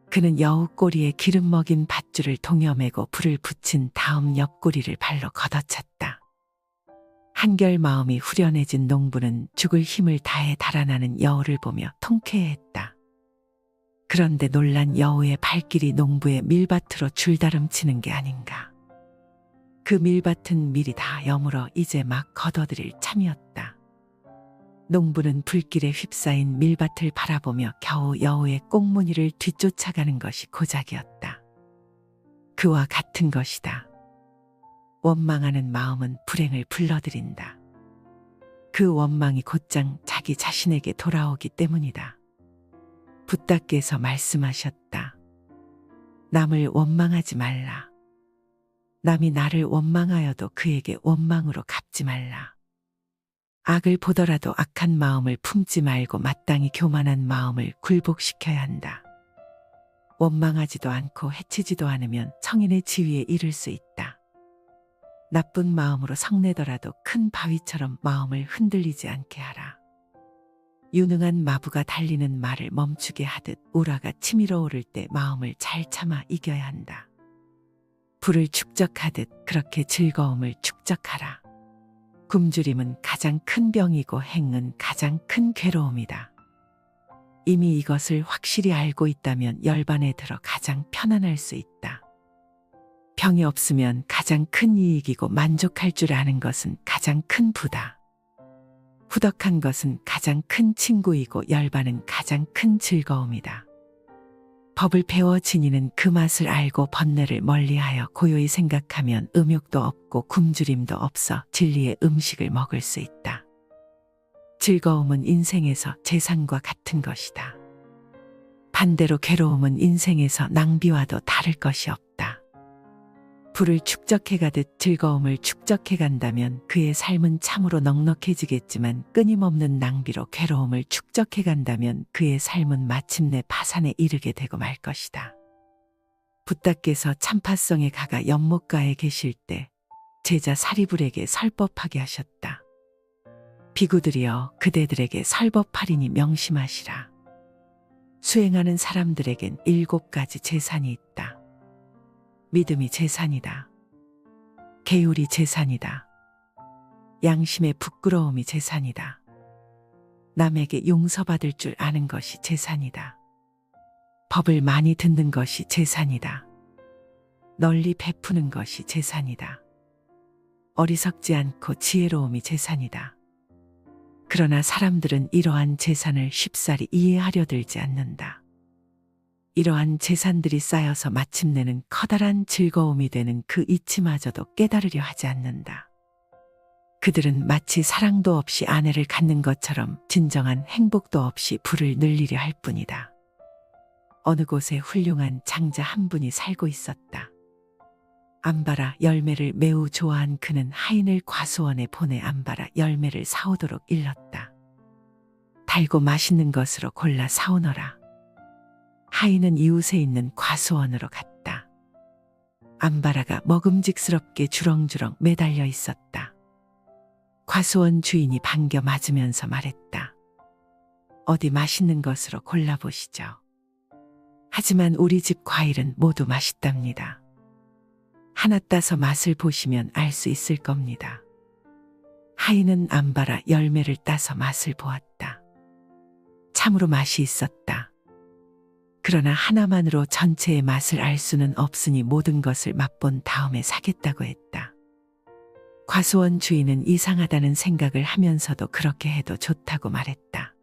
그는 여우 꼬리에 기름 먹인 밧줄을 동여매고 불을 붙인 다음 옆구리를 발로 걷어찼다. 한결 마음이 후련해진 농부는 죽을 힘을 다해 달아나는 여우를 보며 통쾌해했다. 그런데 놀란 여우의 발길이 농부의 밀밭으로 줄다름치는 게 아닌가. 그 밀밭은 밀이 다 여물어 이제 막 걷어들일 참이었다. 농부는 불길에 휩싸인 밀밭을 바라보며 겨우 여우의 꽁무니를 뒤쫓아가는 것이 고작이었다. 그와 같은 것이다. 원망하는 마음은 불행을 불러들인다. 그 원망이 곧장 자기 자신에게 돌아오기 때문이다. 붓다께서 말씀하셨다. 남을 원망하지 말라. 남이 나를 원망하여도 그에게 원망으로 갚지 말라. 악을 보더라도 악한 마음을 품지 말고 마땅히 교만한 마음을 굴복시켜야 한다. 원망하지도 않고 해치지도 않으면 성인의 지위에 이를 수 있다. 나쁜 마음으로 성내더라도 큰 바위처럼 마음을 흔들리지 않게 하라. 유능한 마부가 달리는 말을 멈추게 하듯 우라가 치밀어 오를 때 마음을 잘 참아 이겨야 한다. 불을 축적하듯 그렇게 즐거움을 축적하라. 굶주림은 가장 큰 병이고 행은 가장 큰 괴로움이다. 이미 이것을 확실히 알고 있다면 열반에 들어 가장 편안할 수 있다. 병이 없으면 가장 큰 이익이고 만족할 줄 아는 것은 가장 큰 부다. 후덕한 것은 가장 큰 친구이고 열반은 가장 큰 즐거움이다. 법을 배워 지니는 그 맛을 알고 번뇌를 멀리하여 고요히 생각하면 음욕도 없고 굶주림도 없어 진리의 음식을 먹을 수 있다. 즐거움은 인생에서 재산과 같은 것이다. 반대로 괴로움은 인생에서 낭비와도 다를 것이 없다. 불을 축적해가듯 즐거움을 축적해간다면 그의 삶은 참으로 넉넉해지겠지만 끊임없는 낭비로 괴로움을 축적해간다면 그의 삶은 마침내 파산에 이르게 되고 말 것이다. 붓다께서 참파성에 가가 연못가에 계실 때 제자 사리불에게 설법하게 하셨다. 비구들이여 그대들에게 설법하리니 명심하시라. 수행하는 사람들에겐 7가지 재산이 있다. 믿음이 재산이다. 계율이 재산이다. 양심의 부끄러움이 재산이다. 남에게 용서받을 줄 아는 것이 재산이다. 법을 많이 듣는 것이 재산이다. 널리 베푸는 것이 재산이다. 어리석지 않고 지혜로움이 재산이다. 그러나 사람들은 이러한 재산을 쉽사리 이해하려 들지 않는다. 이러한 재산들이 쌓여서 마침내는 커다란 즐거움이 되는 그 이치마저도 깨달으려 하지 않는다. 그들은 마치 사랑도 없이 아내를 갖는 것처럼 진정한 행복도 없이 부를 늘리려 할 뿐이다. 어느 곳에 훌륭한 장자 한 분이 살고 있었다. 암바라 열매를 매우 좋아한 그는 하인을 과수원에 보내 암바라 열매를 사오도록 일렀다. 달고 맛있는 것으로 골라 사오너라. 하인은 이웃에 있는 과수원으로 갔다. 암바라가 먹음직스럽게 주렁주렁 매달려 있었다. 과수원 주인이 반겨 맞으면서 말했다. 어디 맛있는 것으로 골라보시죠. 하지만 우리 집 과일은 모두 맛있답니다. 하나 따서 맛을 보시면 알 수 있을 겁니다. 하인은 암바라 열매를 따서 맛을 보았다. 참으로 맛이 있었다. 그러나 하나만으로 전체의 맛을 알 수는 없으니 모든 것을 맛본 다음에 사겠다고 했다. 과수원 주인은 이상하다는 생각을 하면서도 그렇게 해도 좋다고 말했다.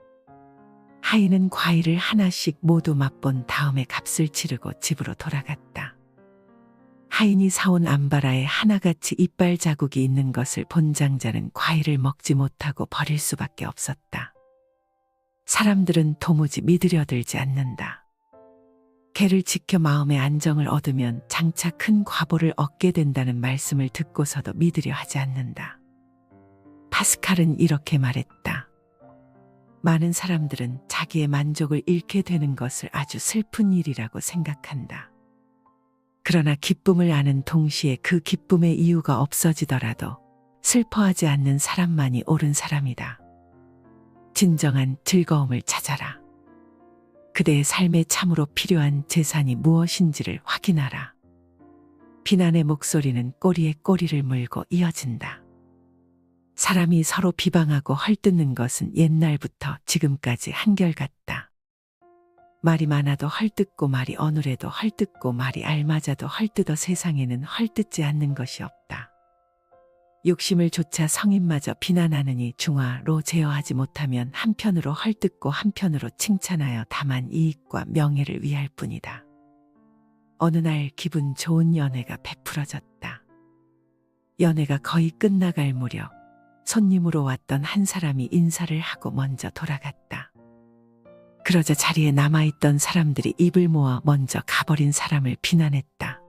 하인은 과일을 하나씩 모두 맛본 다음에 값을 치르고 집으로 돌아갔다. 하인이 사온 암바라에 하나같이 이빨 자국이 있는 것을 본 장자는 과일을 먹지 못하고 버릴 수밖에 없었다. 사람들은 도무지 믿으려 들지 않는다. 개를 지켜 마음의 안정을 얻으면 장차 큰 과보를 얻게 된다는 말씀을 듣고서도 믿으려 하지 않는다. 파스칼은 이렇게 말했다. 많은 사람들은 자기의 만족을 잃게 되는 것을 아주 슬픈 일이라고 생각한다. 그러나 기쁨을 아는 동시에 그 기쁨의 이유가 없어지더라도 슬퍼하지 않는 사람만이 옳은 사람이다. 진정한 즐거움을 찾아라. 그대의 삶에 참으로 필요한 재산이 무엇인지를 확인하라. 비난의 목소리는 꼬리에 꼬리를 물고 이어진다. 사람이 서로 비방하고 헐뜯는 것은 옛날부터 지금까지 한결같다. 말이 많아도 헐뜯고 말이 어눌해도 헐뜯고 말이 알맞아도 헐뜯어 세상에는 헐뜯지 않는 것이 없다. 욕심을 조차 성인마저 비난하느니 중화로 제어하지 못하면 한편으로 헐뜯고 한편으로 칭찬하여 다만 이익과 명예를 위할 뿐이다. 어느 날 기분 좋은 연회가 베풀어졌다. 연회가 거의 끝나갈 무렵 손님으로 왔던 한 사람이 인사를 하고 먼저 돌아갔다. 그러자 자리에 남아있던 사람들이 입을 모아 먼저 가버린 사람을 비난했다.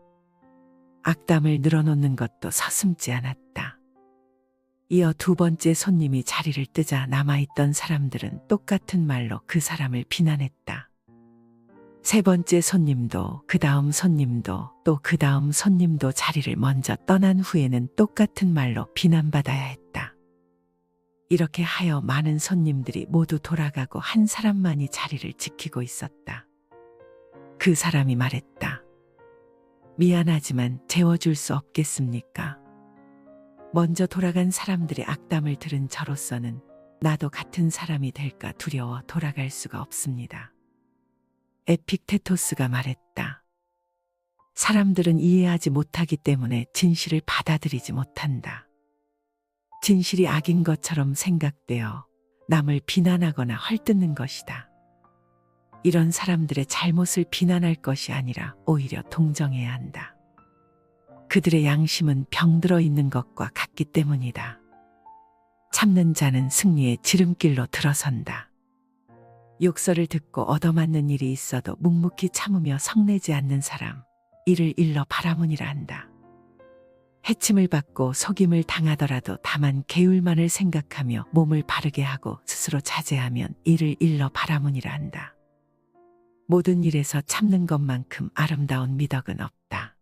악담을 늘어놓는 것도 서슴지 않았다. 이어 두 번째 손님이 자리를 뜨자 남아있던 사람들은 똑같은 말로 그 사람을 비난했다. 세 번째 손님도 그 다음 손님도 또 그 다음 손님도 자리를 먼저 떠난 후에는 똑같은 말로 비난받아야 했다. 이렇게 하여 많은 손님들이 모두 돌아가고 한 사람만이 자리를 지키고 있었다. 그 사람이 말했다. 미안하지만 재워줄 수 없겠습니까? 먼저 돌아간 사람들의 악담을 들은 저로서는 나도 같은 사람이 될까 두려워 돌아갈 수가 없습니다. 에픽테토스가 말했다. 사람들은 이해하지 못하기 때문에 진실을 받아들이지 못한다. 진실이 악인 것처럼 생각되어 남을 비난하거나 헐뜯는 것이다. 이런 사람들의 잘못을 비난할 것이 아니라 오히려 동정해야 한다. 그들의 양심은 병들어 있는 것과 같기 때문이다. 참는 자는 승리의 지름길로 들어선다. 욕설을 듣고 얻어맞는 일이 있어도 묵묵히 참으며 성내지 않는 사람, 이를 일러 바라문이라 한다. 해침을 받고 속임을 당하더라도 다만 계율만을 생각하며 몸을 바르게 하고 스스로 자제하면 이를 일러 바라문이라 한다. 모든 일에서 참는 것만큼 아름다운 미덕은 없다.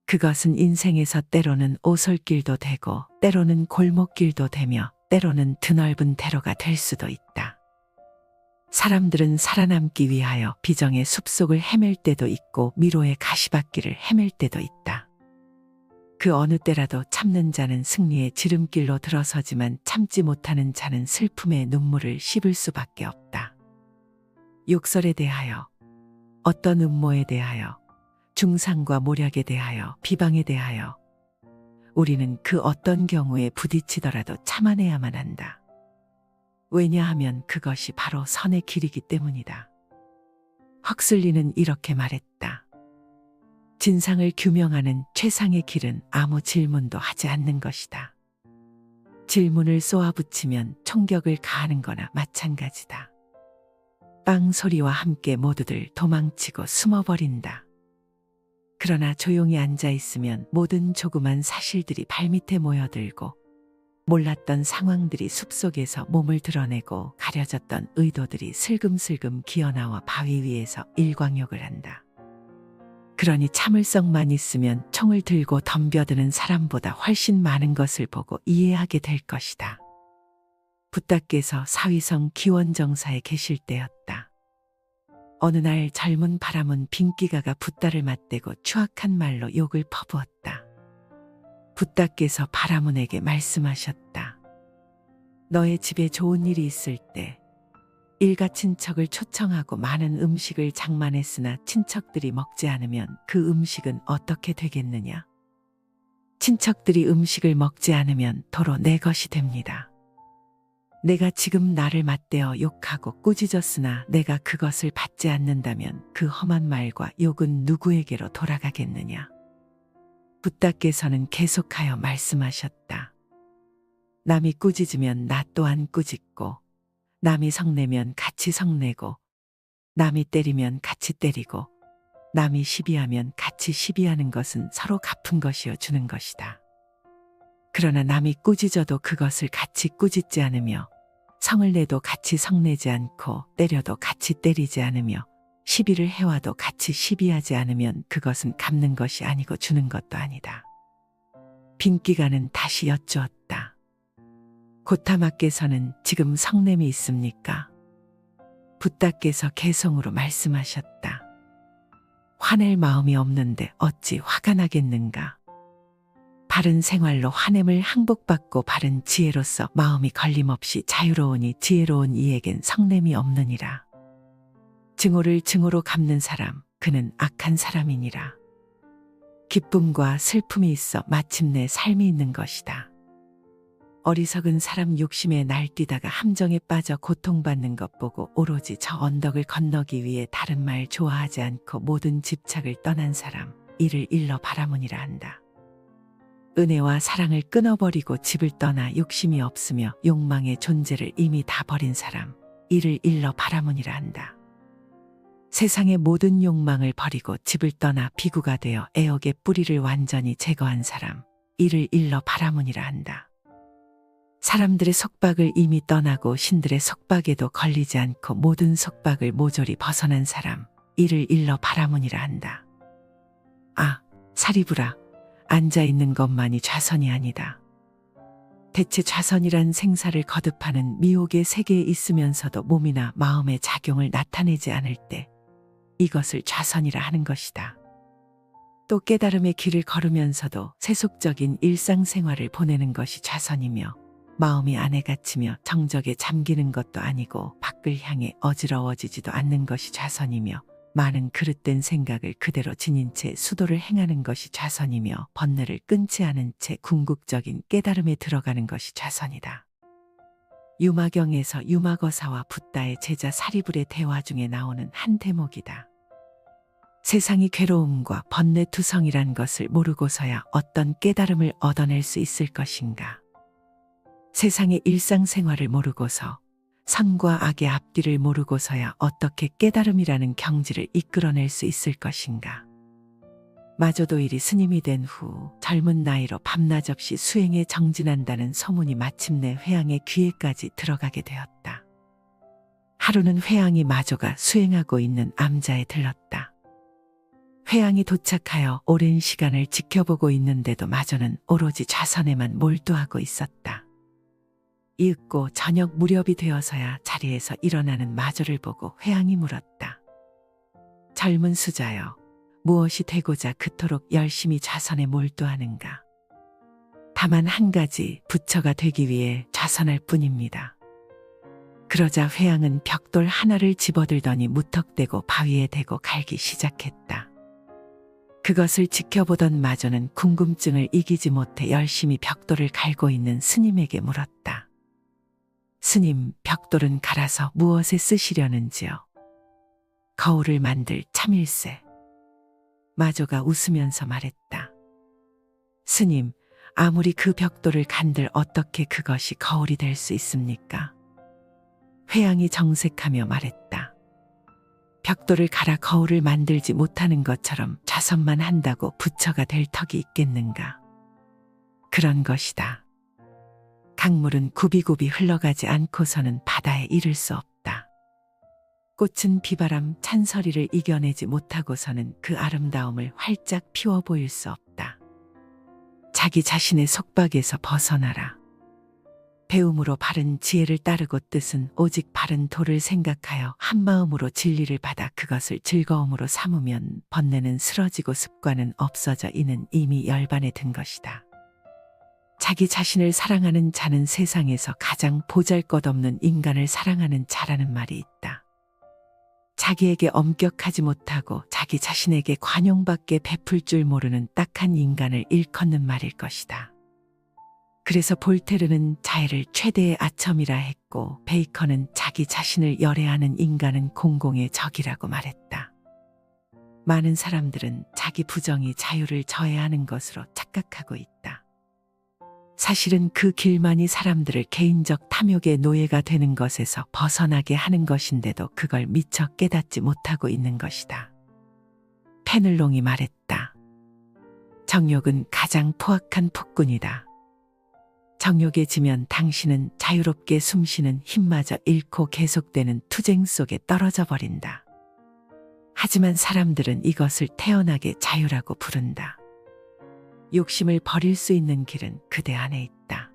그것은 인생에서 때로는 오솔길도 되고 때로는 골목길도 되며 때로는 드넓은 대로가 될 수도 있다. 사람들은 살아남기 위하여 비정의 숲속을 헤맬 때도 있고 미로의 가시밭길을 헤맬 때도 있다. 그 어느 때라도 참는 자는 승리의 지름길로 들어서지만 참지 못하는 자는 슬픔의 눈물을 씹을 수밖에 없다. 욕설에 대하여, 어떤 음모에 대하여, 중상과 모략에 대하여, 비방에 대하여 우리는 그 어떤 경우에 부딪히더라도 참아내야만 한다. 왜냐하면 그것이 바로 선의 길이기 때문이다. 헉슬리는 이렇게 말했다. 진상을 규명하는 최상의 길은 아무 질문도 하지 않는 것이다. 질문을 쏘아붙이면 총격을 가하는 거나 마찬가지다. 빵 소리와 함께 모두들 도망치고 숨어버린다. 그러나 조용히 앉아 있으면 모든 조그만 사실들이 발밑에 모여들고 몰랐던 상황들이 숲속에서 몸을 드러내고 가려졌던 의도들이 슬금슬금 기어나와 바위 위에서 일광욕을 한다. 그러니 참을성만 있으면 총을 들고 덤벼드는 사람보다 훨씬 많은 것을 보고 이해하게 될 것이다. 붓다께서 사위성 기원정사에 계실 때였다. 어느 날 젊은 바람은 빈기가가 붓다를 맞대고 추악한 말로 욕을 퍼부었다. 붓다께서 바라문에게 말씀하셨다. 너의 집에 좋은 일이 있을 때 일가 친척을 초청하고 많은 음식을 장만했으나 친척들이 먹지 않으면 그 음식은 어떻게 되겠느냐? 친척들이 음식을 먹지 않으면 도로 내 것이 됩니다. 내가 지금 나를 맞대어 욕하고 꾸짖었으나 내가 그것을 받지 않는다면 그 험한 말과 욕은 누구에게로 돌아가겠느냐. 붓다께서는 계속하여 말씀하셨다. 남이 꾸짖으면 나 또한 꾸짖고, 남이 성내면 같이 성내고, 남이 때리면 같이 때리고, 남이 시비하면 같이 시비하는 것은 서로 갚은 것이요 주는 것이다. 그러나 남이 꾸짖어도 그것을 같이 꾸짖지 않으며, 성을 내도 같이 성내지 않고, 때려도 같이 때리지 않으며, 시비를 해와도 같이 시비하지 않으면 그것은 갚는 것이 아니고 주는 것도 아니다. 빈기가는 다시 여쭈었다. 고타마께서는 지금 성냄이 있습니까? 붓다께서 개성으로 말씀하셨다. 화낼 마음이 없는데 어찌 화가 나겠는가? 바른 생활로 화냄을 항복받고 바른 지혜로서 마음이 걸림없이 자유로우니 지혜로운 이에겐 성냄이 없느니라. 증오를 증오로 갚는 사람, 그는 악한 사람이니라. 기쁨과 슬픔이 있어 마침내 삶이 있는 것이다. 어리석은 사람 욕심에 날뛰다가 함정에 빠져 고통받는 것 보고 오로지 저 언덕을 건너기 위해 다른 말 좋아하지 않고 모든 집착을 떠난 사람, 이를 일러 바라문이라 한다. 은혜와 사랑을 끊어버리고 집을 떠나 욕심이 없으며 욕망의 존재를 이미 다 버린 사람, 이를 일러 바라문이라 한다. 세상의 모든 욕망을 버리고 집을 떠나 비구가 되어 애역의 뿌리를 완전히 제거한 사람, 이를 일러 바라문이라 한다. 사람들의 속박을 이미 떠나고 신들의 속박에도 걸리지 않고 모든 속박을 모조리 벗어난 사람, 이를 일러 바라문이라 한다. 아, 사리부라, 앉아있는 것만이 좌선이 아니다. 대체 좌선이란 생사를 거듭하는 미혹의 세계에 있으면서도 몸이나 마음의 작용을 나타내지 않을 때 이것을 좌선이라 하는 것이다. 또 깨달음의 길을 걸으면서도 세속적인 일상생활을 보내는 것이 좌선이며 마음이 안에 갇히며 정적에 잠기는 것도 아니고 밖을 향해 어지러워지지도 않는 것이 좌선이며 많은 그릇된 생각을 그대로 지닌 채 수도를 행하는 것이 좌선이며 번뇌를 끊지 않은 채 궁극적인 깨달음에 들어가는 것이 좌선이다. 유마경에서 유마거사와 붓다의 제자 사리불의 대화 중에 나오는 한 대목이다. 세상이 괴로움과 번뇌투성이란 것을 모르고서야 어떤 깨달음을 얻어낼 수 있을 것인가. 세상의 일상생활을 모르고서 선과 악의 앞뒤를 모르고서야 어떻게 깨달음이라는 경지를 이끌어낼 수 있을 것인가. 마조도일이 스님이 된 후 젊은 나이로 밤낮 없이 수행에 정진한다는 소문이 마침내 회양의 귀에까지 들어가게 되었다. 하루는 회양이 마조가 수행하고 있는 암자에 들렀다. 회양이 도착하여 오랜 시간을 지켜보고 있는데도 마조는 오로지 좌선에만 몰두하고 있었다. 이윽고 저녁 무렵이 되어서야 자리에서 일어나는 마조를 보고 회양이 물었다. 젊은 수자여, 무엇이 되고자 그토록 열심히 좌선에 몰두하는가? 다만 한 가지 부처가 되기 위해 좌선할 뿐입니다. 그러자 회양은 벽돌 하나를 집어들더니 무턱대고 바위에 대고 갈기 시작했다. 그것을 지켜보던 마조는 궁금증을 이기지 못해 열심히 벽돌을 갈고 있는 스님에게 물었다. 스님, 벽돌은 갈아서 무엇에 쓰시려는지요? 거울을 만들 참일세. 마조가 웃으면서 말했다. 스님, 아무리 그 벽돌을 간들 어떻게 그것이 거울이 될 수 있습니까? 회양이 정색하며 말했다. 벽돌을 갈아 거울을 만들지 못하는 것처럼 좌선만 한다고 부처가 될 턱이 있겠는가? 그런 것이다. 강물은 굽이굽이 흘러가지 않고서는 바다에 이를 수 없다. 꽃은 비바람 찬서리를 이겨내지 못하고서는 그 아름다움을 활짝 피워 보일 수 없다. 자기 자신의 속박에서 벗어나라. 배움으로 바른 지혜를 따르고 뜻은 오직 바른 도를 생각하여 한마음으로 진리를 받아 그것을 즐거움으로 삼으면 번뇌는 쓰러지고 습관은 없어져 이는 이미 열반에 든 것이다. 자기 자신을 사랑하는 자는 세상에서 가장 보잘것없는 인간을 사랑하는 자라는 말이 있다. 자기에게 엄격하지 못하고 자기 자신에게 관용밖에 베풀 줄 모르는 딱한 인간을 일컫는 말일 것이다. 그래서 볼테르는 자해를 최대의 아첨이라 했고 베이컨은 자기 자신을 열애하는 인간은 공공의 적이라고 말했다. 많은 사람들은 자기 부정이 자유를 저해하는 것으로 착각하고 있다. 사실은 그 길만이 사람들을 개인적 탐욕의 노예가 되는 것에서 벗어나게 하는 것인데도 그걸 미처 깨닫지 못하고 있는 것이다. 페넬롱이 말했다. 정욕은 가장 포악한 폭군이다. 정욕에 지면 당신은 자유롭게 숨쉬는 힘마저 잃고 계속되는 투쟁 속에 떨어져 버린다. 하지만 사람들은 이것을 태연하게 자유라고 부른다. 욕심을 버릴 수 있는 길은 그대 안에 있다.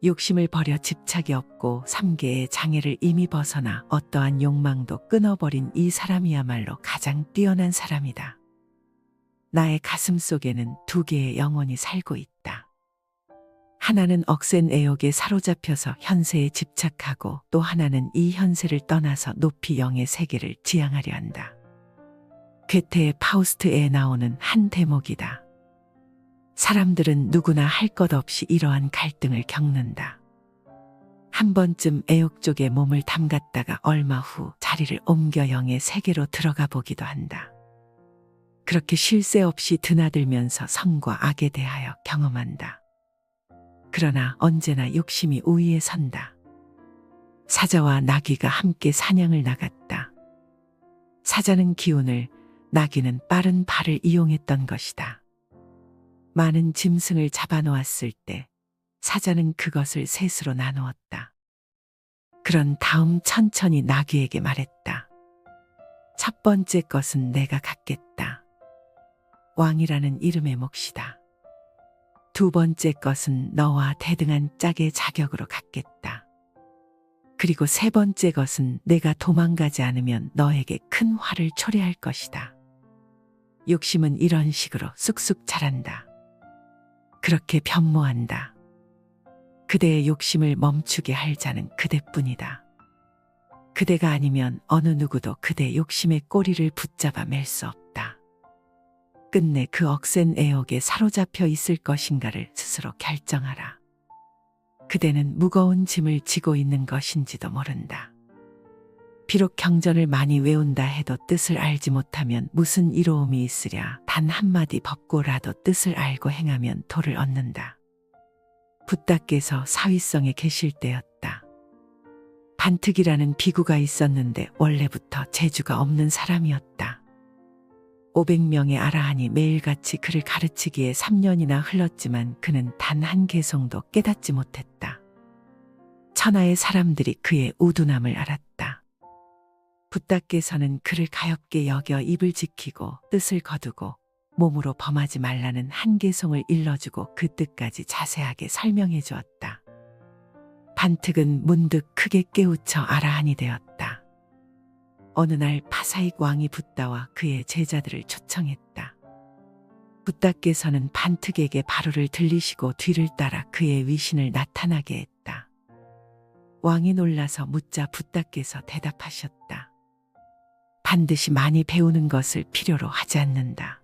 욕심을 버려 집착이 없고 삼계의 장애를 이미 벗어나 어떠한 욕망도 끊어버린 이 사람이야말로 가장 뛰어난 사람이다. 나의 가슴 속에는 두 개의 영혼이 살고 있다. 하나는 억센 애욕에 사로잡혀서 현세에 집착하고 또 하나는 이 현세를 떠나서 높이 영의 세계를 지향하려 한다. 괴테의 파우스트에 나오는 한 대목이다. 사람들은 누구나 할 것 없이 이러한 갈등을 겪는다. 한 번쯤 애욕 쪽에 몸을 담갔다가 얼마 후 자리를 옮겨 영의 세계로 들어가 보기도 한다. 그렇게 쉴 새 없이 드나들면서 선과 악에 대하여 경험한다. 그러나 언제나 욕심이 우위에 선다. 사자와 나귀가 함께 사냥을 나갔다. 사자는 기운을, 나귀는 빠른 발을 이용했던 것이다. 많은 짐승을 잡아놓았을 때 사자는 그것을 셋으로 나누었다. 그런 다음 천천히 나귀에게 말했다. 첫 번째 것은 내가 갖겠다. 왕이라는 이름의 몫이다. 두 번째 것은 너와 대등한 짝의 자격으로 갖겠다. 그리고 세 번째 것은 내가 도망가지 않으면 너에게 큰 화를 초래할 것이다. 욕심은 이런 식으로 쑥쑥 자란다. 그렇게 변모한다. 그대의 욕심을 멈추게 할 자는 그대뿐이다. 그대가 아니면 어느 누구도 그대 욕심의 꼬리를 붙잡아 맬 수 없다. 끝내 그 억센 애욕에 사로잡혀 있을 것인가를 스스로 결정하라. 그대는 무거운 짐을 지고 있는 것인지도 모른다. 비록 경전을 많이 외운다 해도 뜻을 알지 못하면 무슨 이로움이 있으랴. 단 한마디 법고라도 뜻을 알고 행하면 도를 얻는다. 붓다께서 사위성에 계실 때였다. 반특이라는 비구가 있었는데 원래부터 재주가 없는 사람이었다. 500명의 아라한이 매일같이 그를 가르치기에 3년이나 흘렀지만 그는 단 한 개송도 깨닫지 못했다. 천하의 사람들이 그의 우둔함을 알았다. 붓다께서는 그를 가엾게 여겨 입을 지키고 뜻을 거두고 몸으로 범하지 말라는 한계송을 일러주고 그 뜻까지 자세하게 설명해 주었다. 반특은 문득 크게 깨우쳐 아라한이 되었다. 어느 날 파사익 왕이 붓다와 그의 제자들을 초청했다. 붓다께서는 반특에게 바로를 들리시고 뒤를 따라 그의 위신을 나타나게 했다. 왕이 놀라서 묻자 붓다께서 대답하셨다. 반드시 많이 배우는 것을 필요로 하지 않는다.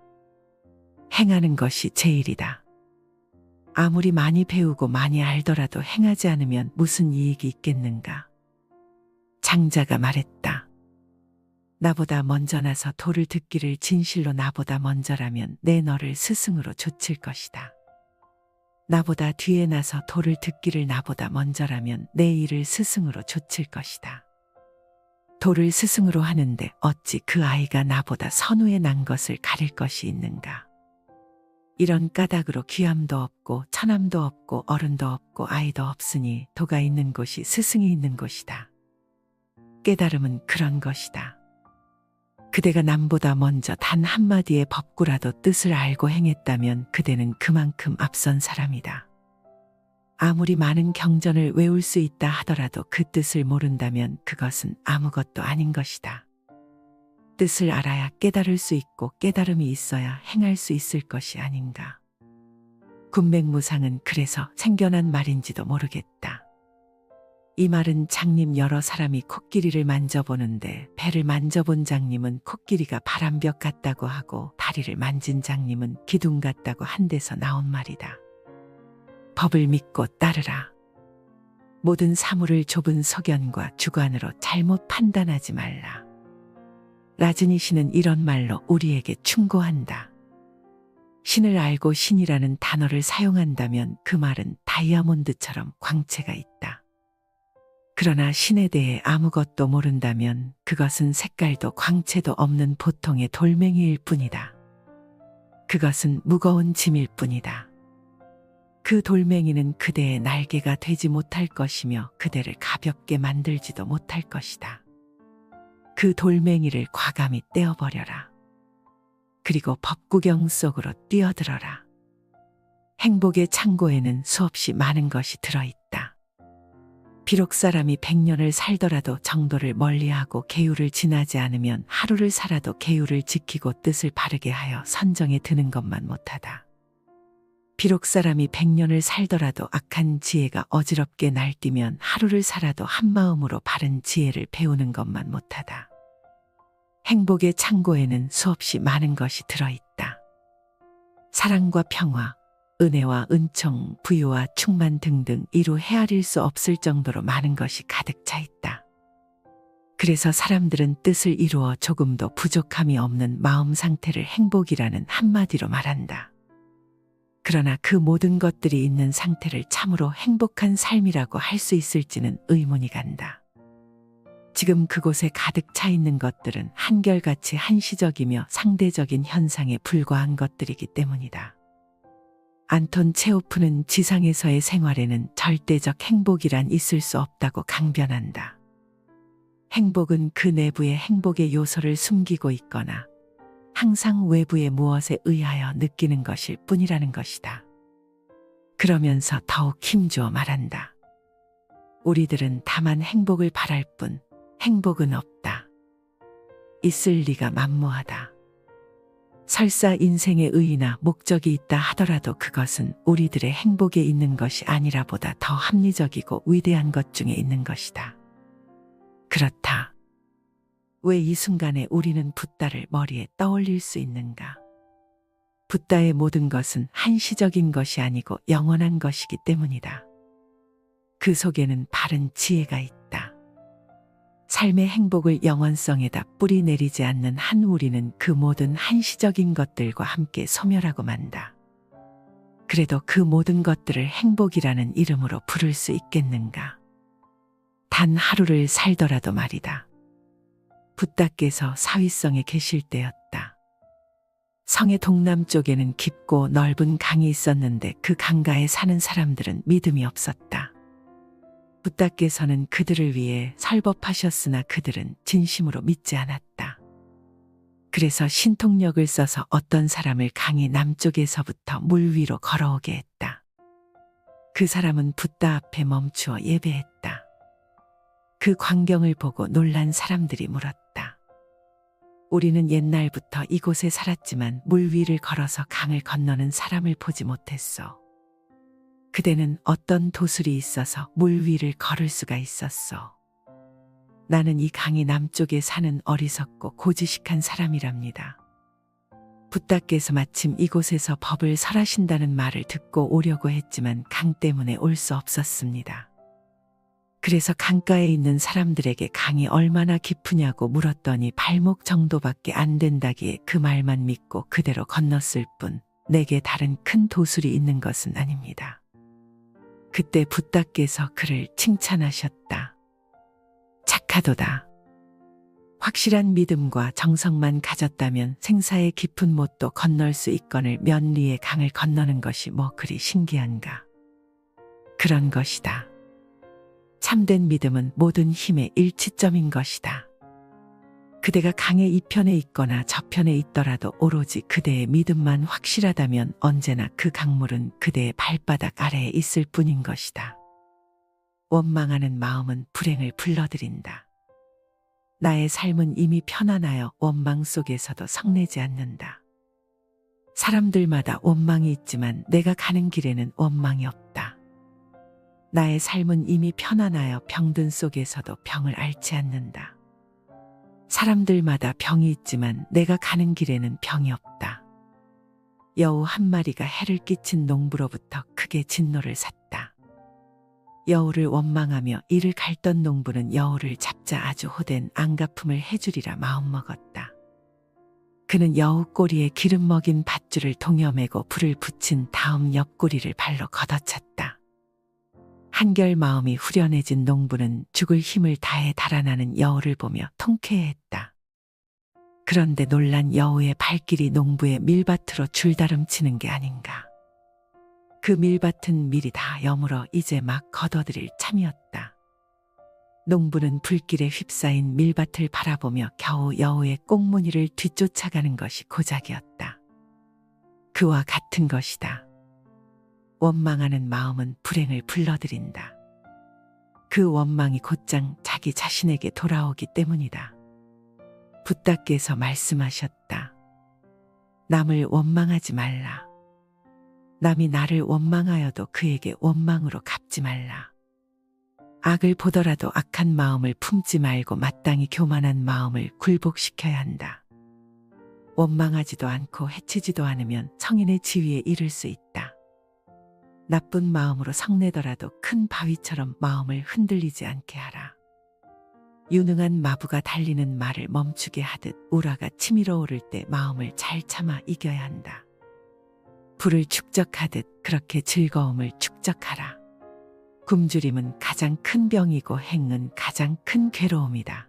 행하는 것이 제일이다. 아무리 많이 배우고 많이 알더라도 행하지 않으면 무슨 이익이 있겠는가. 장자가 말했다. 나보다 먼저 나서 도를 듣기를 진실로 나보다 먼저라면 내 너를 스승으로 좇을 것이다. 나보다 뒤에 나서 도를 듣기를 나보다 먼저라면 내 일을 스승으로 좇을 것이다. 도를 스승으로 하는데 어찌 그 아이가 나보다 선후에 난 것을 가릴 것이 있는가. 이런 까닭으로 귀함도 없고 천함도 없고 어른도 없고 아이도 없으니 도가 있는 곳이 스승이 있는 곳이다. 깨달음은 그런 것이다. 그대가 남보다 먼저 단 한마디의 법구라도 뜻을 알고 행했다면 그대는 그만큼 앞선 사람이다. 아무리 많은 경전을 외울 수 있다 하더라도 그 뜻을 모른다면 그것은 아무것도 아닌 것이다. 뜻을 알아야 깨달을 수 있고 깨달음이 있어야 행할 수 있을 것이 아닌가. 군맥무상은 그래서 생겨난 말인지도 모르겠다. 이 말은 장님 여러 사람이 코끼리를 만져보는데 배를 만져본 장님은 코끼리가 바람벽 같다고 하고 다리를 만진 장님은 기둥 같다고 한 데서 나온 말이다. 법을 믿고 따르라. 모든 사물을 좁은 소견과 주관으로 잘못 판단하지 말라. 라즈니 시는 이런 말로 우리에게 충고한다. 신을 알고 신이라는 단어를 사용한다면 그 말은 다이아몬드처럼 광채가 있다. 그러나 신에 대해 아무것도 모른다면 그것은 색깔도 광채도 없는 보통의 돌멩이일 뿐이다. 그것은 무거운 짐일 뿐이다. 그 돌멩이는 그대의 날개가 되지 못할 것이며 그대를 가볍게 만들지도 못할 것이다. 그 돌멩이를 과감히 떼어버려라. 그리고 법구경 속으로 뛰어들어라. 행복의 창고에는 수없이 많은 것이 들어있다. 비록 사람이 100년을 살더라도 정도를 멀리하고 계율을 지나지 않으면 하루를 살아도 계율을 지키고 뜻을 바르게 하여 선정에 드는 것만 못하다. 비록 사람이 100년을 살더라도 악한 지혜가 어지럽게 날뛰면 하루를 살아도 한마음으로 바른 지혜를 배우는 것만 못하다. 행복의 창고에는 수없이 많은 것이 들어있다. 사랑과 평화, 은혜와 은총, 부유와 충만 등등 이루 헤아릴 수 없을 정도로 많은 것이 가득 차 있다. 그래서 사람들은 뜻을 이루어 조금도 부족함이 없는 마음 상태를 행복이라는 한마디로 말한다. 그러나 그 모든 것들이 있는 상태를 참으로 행복한 삶이라고 할 수 있을지는 의문이 간다. 지금 그곳에 가득 차 있는 것들은 한결같이 한시적이며 상대적인 현상에 불과한 것들이기 때문이다. 안톤 체호프는 지상에서의 생활에는 절대적 행복이란 있을 수 없다고 강변한다. 행복은 그 내부의 행복의 요소를 숨기고 있거나 항상 외부의 무엇에 의하여 느끼는 것일 뿐이라는 것이다. 그러면서 더욱 힘주어 말한다. 우리들은 다만 행복을 바랄 뿐 행복은 없다. 있을 리가 만무하다. 설사 인생의 의의나 목적이 있다 하더라도 그것은 우리들의 행복에 있는 것이 아니라 보다 더 합리적이고 위대한 것 중에 있는 것이다. 그렇다. 왜 이 순간에 우리는 붓다를 머리에 떠올릴 수 있는가? 붓다의 모든 것은 한시적인 것이 아니고 영원한 것이기 때문이다. 그 속에는 바른 지혜가 있다. 삶의 행복을 영원성에다 뿌리 내리지 않는 한 우리는 그 모든 한시적인 것들과 함께 소멸하고 만다. 그래도 그 모든 것들을 행복이라는 이름으로 부를 수 있겠는가? 단 하루를 살더라도 말이다. 붓다께서 사위성에 계실 때였다. 성의 동남쪽에는 깊고 넓은 강이 있었는데 그 강가에 사는 사람들은 믿음이 없었다. 붓다께서는 그들을 위해 설법하셨으나 그들은 진심으로 믿지 않았다. 그래서 신통력을 써서 어떤 사람을 강의 남쪽에서부터 물 위로 걸어오게 했다. 그 사람은 붓다 앞에 멈추어 예배했다. 그 광경을 보고 놀란 사람들이 물었다. 우리는 옛날부터 이곳에 살았지만 물 위를 걸어서 강을 건너는 사람을 보지 못했어. 그대는 어떤 도술이 있어서 물 위를 걸을 수가 있었어. 나는 이 강이 남쪽에 사는 어리석고 고지식한 사람이랍니다. 붓다께서 마침 이곳에서 법을 설하신다는 말을 듣고 오려고 했지만 강 때문에 올 수 없었습니다. 그래서 강가에 있는 사람들에게 강이 얼마나 깊으냐고 물었더니 발목 정도밖에 안 된다기에 그 말만 믿고 그대로 건넜을 뿐 내게 다른 큰 도술이 있는 것은 아닙니다. 그때 붓다께서 그를 칭찬하셨다. 착하도다. 확실한 믿음과 정성만 가졌다면 생사의 깊은 못도 건널 수 있거늘 면리의 강을 건너는 것이 뭐 그리 신기한가. 그런 것이다. 참된 믿음은 모든 힘의 일치점인 것이다. 그대가 강의 이편에 있거나 저편에 있더라도 오로지 그대의 믿음만 확실하다면 언제나 그 강물은 그대의 발바닥 아래에 있을 뿐인 것이다. 원망하는 마음은 불행을 불러들인다. 나의 삶은 이미 편안하여 원망 속에서도 성내지 않는다. 사람들마다 원망이 있지만 내가 가는 길에는 원망이 없다. 나의 삶은 이미 편안하여 병든 속에서도 병을 앓지 않는다. 사람들마다 병이 있지만 내가 가는 길에는 병이 없다. 여우 한 마리가 해를 끼친 농부로부터 크게 진노를 샀다. 여우를 원망하며 이를 갈던 농부는 여우를 잡자 아주 호된 안갚음을 해주리라 마음먹었다. 그는 여우 꼬리에 기름 먹인 밧줄을 동여매고 불을 붙인 다음 옆구리를 발로 걷어찼다. 한결 마음이 후련해진 농부는 죽을 힘을 다해 달아나는 여우를 보며 통쾌해했다. 그런데 놀란 여우의 발길이 농부의 밀밭으로 줄다름치는 게 아닌가. 그 밀밭은 밀이 다 여물어 이제 막 걷어들일 참이었다. 농부는 불길에 휩싸인 밀밭을 바라보며 겨우 여우의 꽁무니를 뒤쫓아가는 것이 고작이었다. 그와 같은 것이다. 원망하는 마음은 불행을 불러들인다. 그 원망이 곧장 자기 자신에게 돌아오기 때문이다. 붓다께서 말씀하셨다. 남을 원망하지 말라. 남이 나를 원망하여도 그에게 원망으로 갚지 말라. 악을 보더라도 악한 마음을 품지 말고 마땅히 교만한 마음을 굴복시켜야 한다. 원망하지도 않고 해치지도 않으면 성인의 지위에 이를 수 있다. 나쁜 마음으로 성내더라도 큰 바위처럼 마음을 흔들리지 않게 하라. 유능한 마부가 달리는 말을 멈추게 하듯 우라가 치밀어 오를 때 마음을 잘 참아 이겨야 한다. 불을 축적하듯 그렇게 즐거움을 축적하라. 굶주림은 가장 큰 병이고 행은 가장 큰 괴로움이다.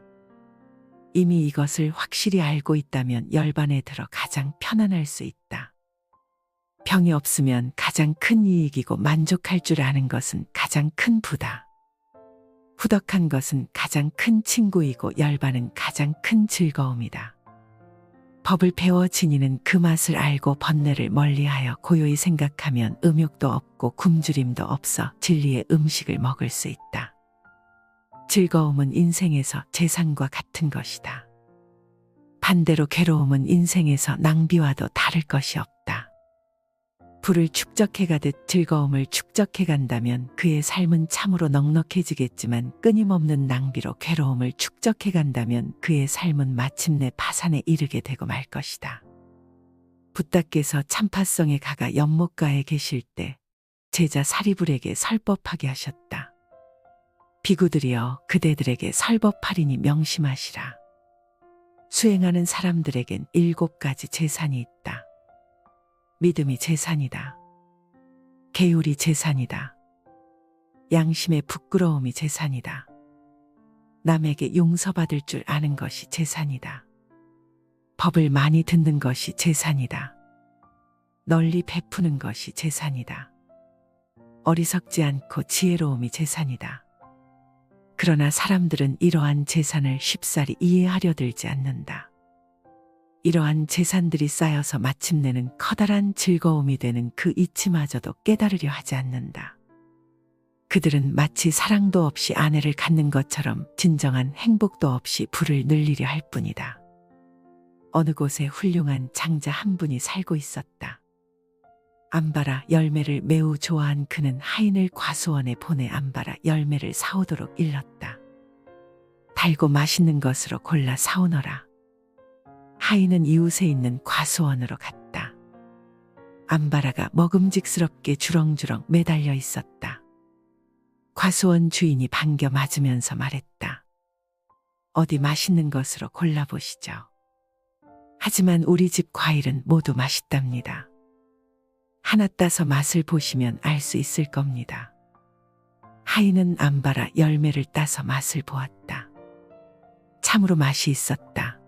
이미 이것을 확실히 알고 있다면 열반에 들어 가장 편안할 수 있다. 병이 없으면 가장 큰 이익이고 만족할 줄 아는 것은 가장 큰 부다. 후덕한 것은 가장 큰 친구이고 열반은 가장 큰 즐거움이다. 법을 배워 지니는 그 맛을 알고 번뇌를 멀리하여 고요히 생각하면 음욕도 없고 굶주림도 없어 진리의 음식을 먹을 수 있다. 즐거움은 인생에서 재산과 같은 것이다. 반대로 괴로움은 인생에서 낭비와도 다를 것이 없다. 불을 축적해가듯 즐거움을 축적해간다면 그의 삶은 참으로 넉넉해지겠지만 끊임없는 낭비로 괴로움을 축적해간다면 그의 삶은 마침내 파산에 이르게 되고 말 것이다. 붓다께서 참파성에 가가 연못가에 계실 때 제자 사리불에게 설법하게 하셨다. 비구들이여 그대들에게 설법하리니 명심하시라. 수행하는 사람들에겐 7가지 재산이 있다. 믿음이 재산이다. 계율이 재산이다. 양심의 부끄러움이 재산이다. 남에게 용서받을 줄 아는 것이 재산이다. 법을 많이 듣는 것이 재산이다. 널리 베푸는 것이 재산이다. 어리석지 않고 지혜로움이 재산이다. 그러나 사람들은 이러한 재산을 쉽사리 이해하려 들지 않는다. 이러한 재산들이 쌓여서 마침내는 커다란 즐거움이 되는 그 이치마저도 깨달으려 하지 않는다. 그들은 마치 사랑도 없이 아내를 갖는 것처럼 진정한 행복도 없이 부를 늘리려 할 뿐이다. 어느 곳에 훌륭한 장자 한 분이 살고 있었다. 암바라 열매를 매우 좋아한 그는 하인을 과수원에 보내 암바라 열매를 사오도록 일렀다. 달고 맛있는 것으로 골라 사오너라. 하인은 이웃에 있는 과수원으로 갔다. 암바라가 먹음직스럽게 주렁주렁 매달려 있었다. 과수원 주인이 반겨 맞으면서 말했다. 어디 맛있는 것으로 골라보시죠. 하지만 우리 집 과일은 모두 맛있답니다. 하나 따서 맛을 보시면 알 수 있을 겁니다. 하인은 암바라 열매를 따서 맛을 보았다. 참으로 맛이 있었다.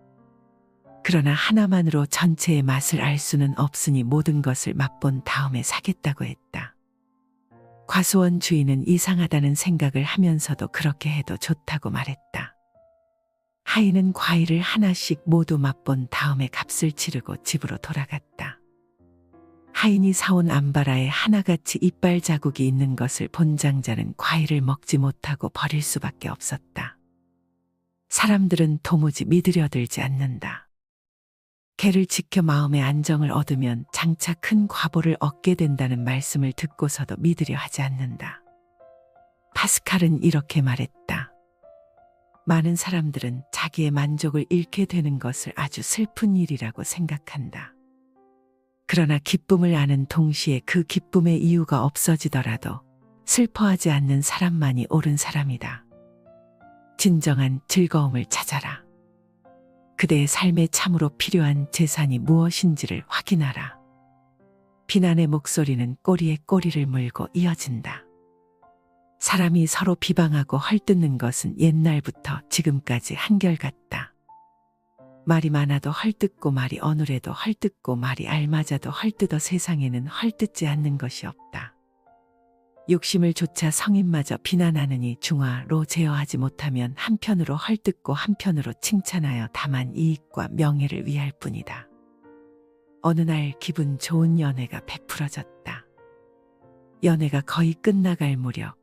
그러나 하나만으로 전체의 맛을 알 수는 없으니 모든 것을 맛본 다음에 사겠다고 했다. 과수원 주인은 이상하다는 생각을 하면서도 그렇게 해도 좋다고 말했다. 하인은 과일을 하나씩 모두 맛본 다음에 값을 치르고 집으로 돌아갔다. 하인이 사온 암바라에 하나같이 이빨 자국이 있는 것을 본 장자는 과일을 먹지 못하고 버릴 수밖에 없었다. 사람들은 도무지 믿으려 들지 않는다. 개를 지켜 마음의 안정을 얻으면 장차 큰 과보를 얻게 된다는 말씀을 듣고서도 믿으려 하지 않는다. 파스칼은 이렇게 말했다. 많은 사람들은 자기의 만족을 잃게 되는 것을 아주 슬픈 일이라고 생각한다. 그러나 기쁨을 아는 동시에 그 기쁨의 이유가 없어지더라도 슬퍼하지 않는 사람만이 옳은 사람이다. 진정한 즐거움을 찾아라. 그대의 삶에 참으로 필요한 재산이 무엇인지를 확인하라. 비난의 목소리는 꼬리에 꼬리를 물고 이어진다. 사람이 서로 비방하고 헐뜯는 것은 옛날부터 지금까지 한결같다. 말이 많아도 헐뜯고 말이 어눌해도 헐뜯고 말이 알맞아도 헐뜯어 세상에는 헐뜯지 않는 것이 없다. 욕심을 조차 성인마저 비난하느니 중화로 제어하지 못하면 한편으로 헐뜯고 한편으로 칭찬하여 다만 이익과 명예를 위할 뿐이다. 어느 날 기분 좋은 연회가 베풀어졌다. 연회가 거의 끝나갈 무렵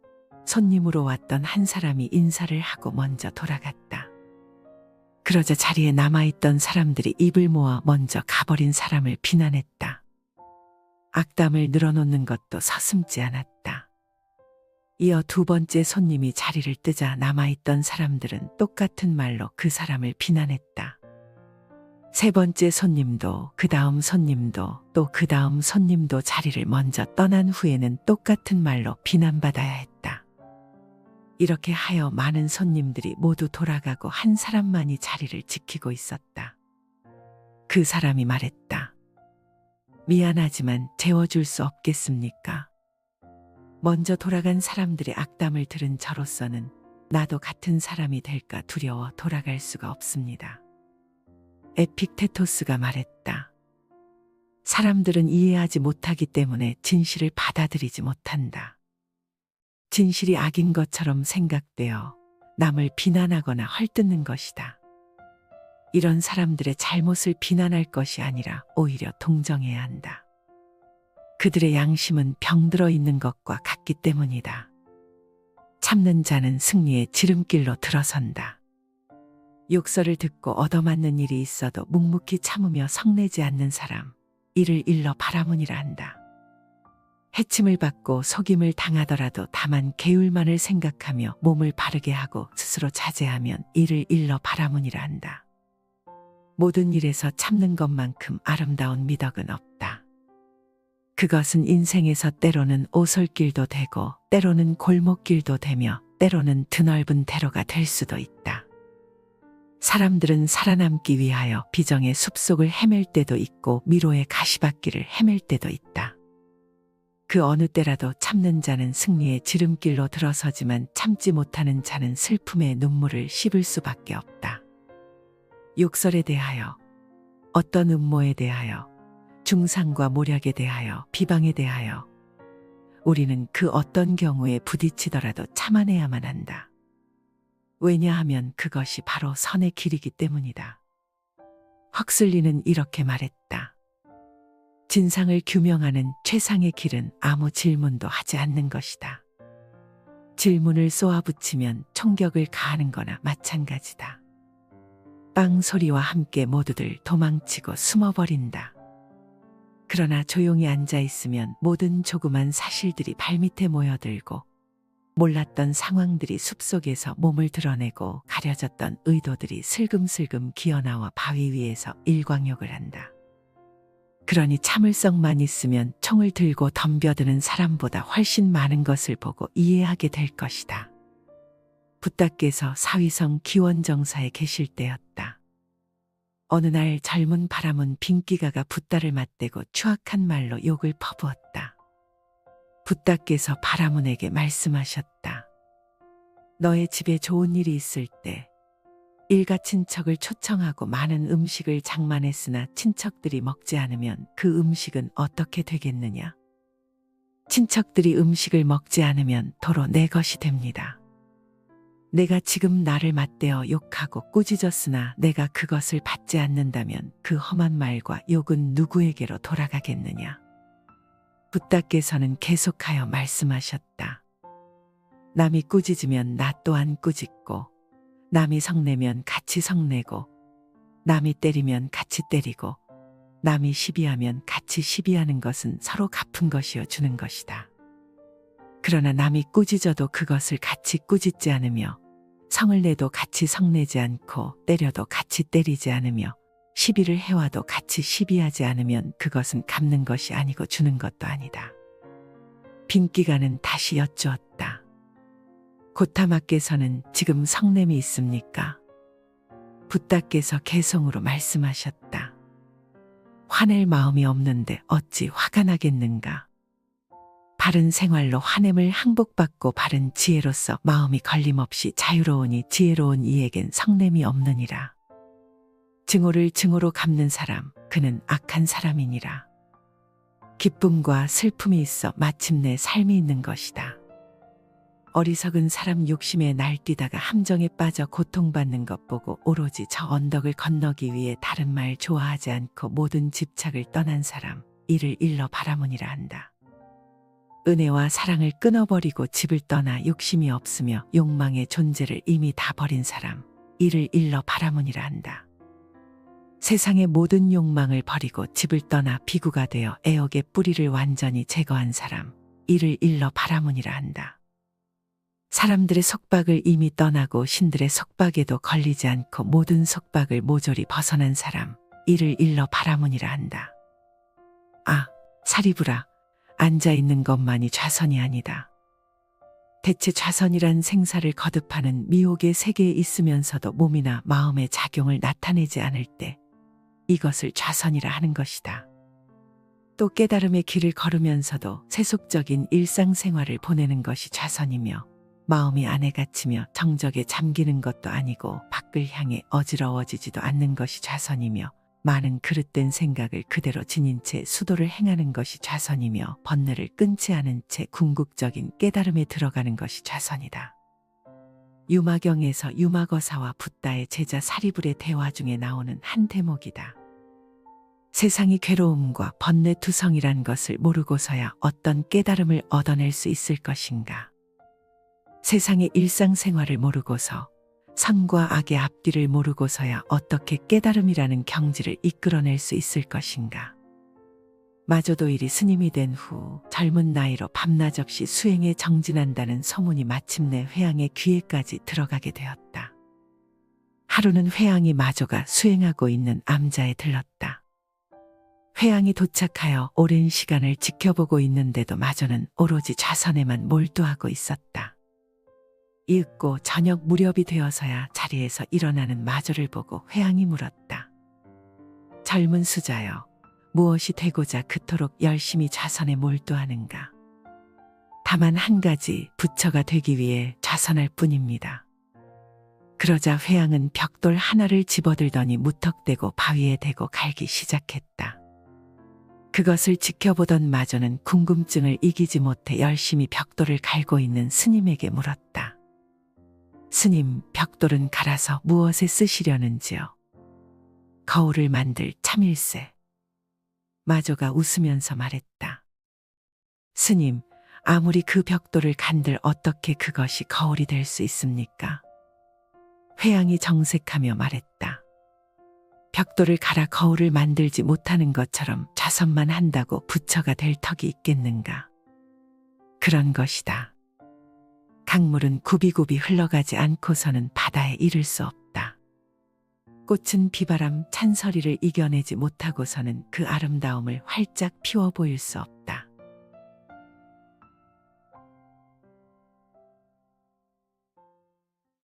손님으로 왔던 한 사람이 인사를 하고 먼저 돌아갔다. 그러자 자리에 남아있던 사람들이 입을 모아 먼저 가버린 사람을 비난했다. 악담을 늘어놓는 것도 서슴지 않았다. 이어 두 번째 손님이 자리를 뜨자 남아있던 사람들은 똑같은 말로 그 사람을 비난했다. 세 번째 손님도 그 다음 손님도 또 그 다음 손님도 자리를 먼저 떠난 후에는 똑같은 말로 비난받아야 했다. 이렇게 하여 많은 손님들이 모두 돌아가고 한 사람만이 자리를 지키고 있었다. 그 사람이 말했다. 미안하지만 재워줄 수 없겠습니까? 먼저 돌아간 사람들의 악담을 들은 저로서는 나도 같은 사람이 될까 두려워 돌아갈 수가 없습니다. 에픽테토스가 말했다. 사람들은 이해하지 못하기 때문에 진실을 받아들이지 못한다. 진실이 악인 것처럼 생각되어 남을 비난하거나 헐뜯는 것이다. 이런 사람들의 잘못을 비난할 것이 아니라 오히려 동정해야 한다. 그들의 양심은 병들어 있는 것과 같기 때문이다. 참는 자는 승리의 지름길로 들어선다. 욕설을 듣고 얻어맞는 일이 있어도 묵묵히 참으며 성내지 않는 사람, 이를 일러 바라문이라 한다. 해침을 받고 속임을 당하더라도 다만 계율만을 생각하며 몸을 바르게 하고 스스로 자제하면 이를 일러 바라문이라 한다. 모든 일에서 참는 것만큼 아름다운 미덕은 없다. 그것은 인생에서 때로는 오솔길도 되고 때로는 골목길도 되며 때로는 드넓은 대로가 될 수도 있다. 사람들은 살아남기 위하여 비정의 숲속을 헤맬 때도 있고 미로의 가시밭길을 헤맬 때도 있다. 그 어느 때라도 참는 자는 승리의 지름길로 들어서지만 참지 못하는 자는 슬픔의 눈물을 씹을 수밖에 없다. 욕설에 대하여, 어떤 음모에 대하여, 중상과 모략에 대하여, 비방에 대하여 우리는 그 어떤 경우에 부딪히더라도 참아내야만 한다. 왜냐하면 그것이 바로 선의 길이기 때문이다. 헉슬리는 이렇게 말했다. 진상을 규명하는 최상의 길은 아무 질문도 하지 않는 것이다. 질문을 쏘아붙이면 총격을 가하는 거나 마찬가지다. 빵 소리와 함께 모두들 도망치고 숨어버린다. 그러나 조용히 앉아 있으면 모든 조그만 사실들이 발밑에 모여들고 몰랐던 상황들이 숲속에서 몸을 드러내고 가려졌던 의도들이 슬금슬금 기어나와 바위 위에서 일광욕을 한다. 그러니 참을성만 있으면 총을 들고 덤벼드는 사람보다 훨씬 많은 것을 보고 이해하게 될 것이다. 붓다께서 사위성 기원정사에 계실 때였다. 어느 날 젊은 바람은 빙기가가 붓다를 맞대고 추악한 말로 욕을 퍼부었다. 붓다께서 바라문에게 말씀하셨다. 너의 집에 좋은 일이 있을 때 일가 친척을 초청하고 많은 음식을 장만했으나 친척들이 먹지 않으면 그 음식은 어떻게 되겠느냐? 친척들이 음식을 먹지 않으면 도로 내 것이 됩니다. 내가 지금 나를 맞대어 욕하고 꾸짖었으나 내가 그것을 받지 않는다면 그 험한 말과 욕은 누구에게로 돌아가겠느냐? 붓다께서는 계속하여 말씀하셨다. 남이 꾸짖으면 나 또한 꾸짖고 남이 성내면 같이 성내고 남이 때리면 같이 때리고 남이 시비하면 같이 시비하는 것은 서로 갚은 것이어 주는 것이다. 그러나 남이 꾸짖어도 그것을 같이 꾸짖지 않으며 성을 내도 같이 성내지 않고 때려도 같이 때리지 않으며 시비를 해와도 같이 시비하지 않으면 그것은 갚는 것이 아니고 주는 것도 아니다. 빈기가는 다시 여쭈었다. 고타마께서는 지금 성냄이 있습니까? 붓다께서 개성으로 말씀하셨다. 화낼 마음이 없는데 어찌 화가 나겠는가? 바른 생활로 화냄을 항복받고 바른 지혜로서 마음이 걸림없이 자유로우니 지혜로운 이에겐 성냄이 없느니라. 증오를 증오로 갚는 사람, 그는 악한 사람이니라. 기쁨과 슬픔이 있어 마침내 삶이 있는 것이다. 어리석은 사람 욕심에 날뛰다가 함정에 빠져 고통받는 것 보고 오로지 저 언덕을 건너기 위해 다른 말 좋아하지 않고 모든 집착을 떠난 사람, 이를 일러 바라문이라 한다. 은혜와 사랑을 끊어버리고 집을 떠나 욕심이 없으며 욕망의 존재를 이미 다 버린 사람, 이를 일러 바라문이라 한다. 세상의 모든 욕망을 버리고 집을 떠나 비구가 되어 애옥의 뿌리를 완전히 제거한 사람, 이를 일러 바라문이라 한다. 사람들의 속박을 이미 떠나고 신들의 속박에도 걸리지 않고 모든 속박을 모조리 벗어난 사람, 이를 일러 바라문이라 한다. 아, 사리부라, 앉아있는 것만이 좌선이 아니다. 대체 좌선이란 생사를 거듭하는 미혹의 세계에 있으면서도 몸이나 마음의 작용을 나타내지 않을 때 이것을 좌선이라 하는 것이다. 또 깨달음의 길을 걸으면서도 세속적인 일상생활을 보내는 것이 좌선이며 마음이 안에 갇히며 정적에 잠기는 것도 아니고 밖을 향해 어지러워지지도 않는 것이 좌선이며 많은 그릇된 생각을 그대로 지닌 채 수도를 행하는 것이 좌선이며 번뇌를 끊지 않은 채 궁극적인 깨달음에 들어가는 것이 좌선이다. 유마경에서 유마거사와 붓다의 제자 사리불의 대화 중에 나오는 한 대목이다. 세상이 괴로움과 번뇌투성이란 것을 모르고서야 어떤 깨달음을 얻어낼 수 있을 것인가. 세상의 일상생활을 모르고서 선과 악의 앞뒤를 모르고서야 어떻게 깨달음이라는 경지를 이끌어낼 수 있을 것인가. 마조도일이 스님이 된 후 젊은 나이로 밤낮 없이 수행에 정진한다는 소문이 마침내 회양의 귀에까지 들어가게 되었다. 하루는 회양이 마조가 수행하고 있는 암자에 들렀다. 회양이 도착하여 오랜 시간을 지켜보고 있는데도 마조는 오로지 좌선에만 몰두하고 있었다. 이윽고 저녁 무렵이 되어서야 자리에서 일어나는 마조를 보고 회양이 물었다. 젊은 수자여, 무엇이 되고자 그토록 열심히 좌선에 몰두하는가? 다만 한 가지 부처가 되기 위해 좌선할 뿐입니다. 그러자 회양은 벽돌 하나를 집어들더니 무턱대고 바위에 대고 갈기 시작했다. 그것을 지켜보던 마조는 궁금증을 이기지 못해 열심히 벽돌을 갈고 있는 스님에게 물었다. 스님, 벽돌은 갈아서 무엇에 쓰시려는지요? 거울을 만들 참일세. 마조가 웃으면서 말했다. 스님, 아무리 그 벽돌을 간들 어떻게 그것이 거울이 될 수 있습니까? 회양이 정색하며 말했다. 벽돌을 갈아 거울을 만들지 못하는 것처럼 좌선만 한다고 부처가 될 턱이 있겠는가? 그런 것이다. 강물은 굽이굽이 흘러가지 않고서는 바다에 이를 수 없다. 꽃은 비바람 찬서리를 이겨내지 못하고서는 그 아름다움을 활짝 피워 보일 수 없다.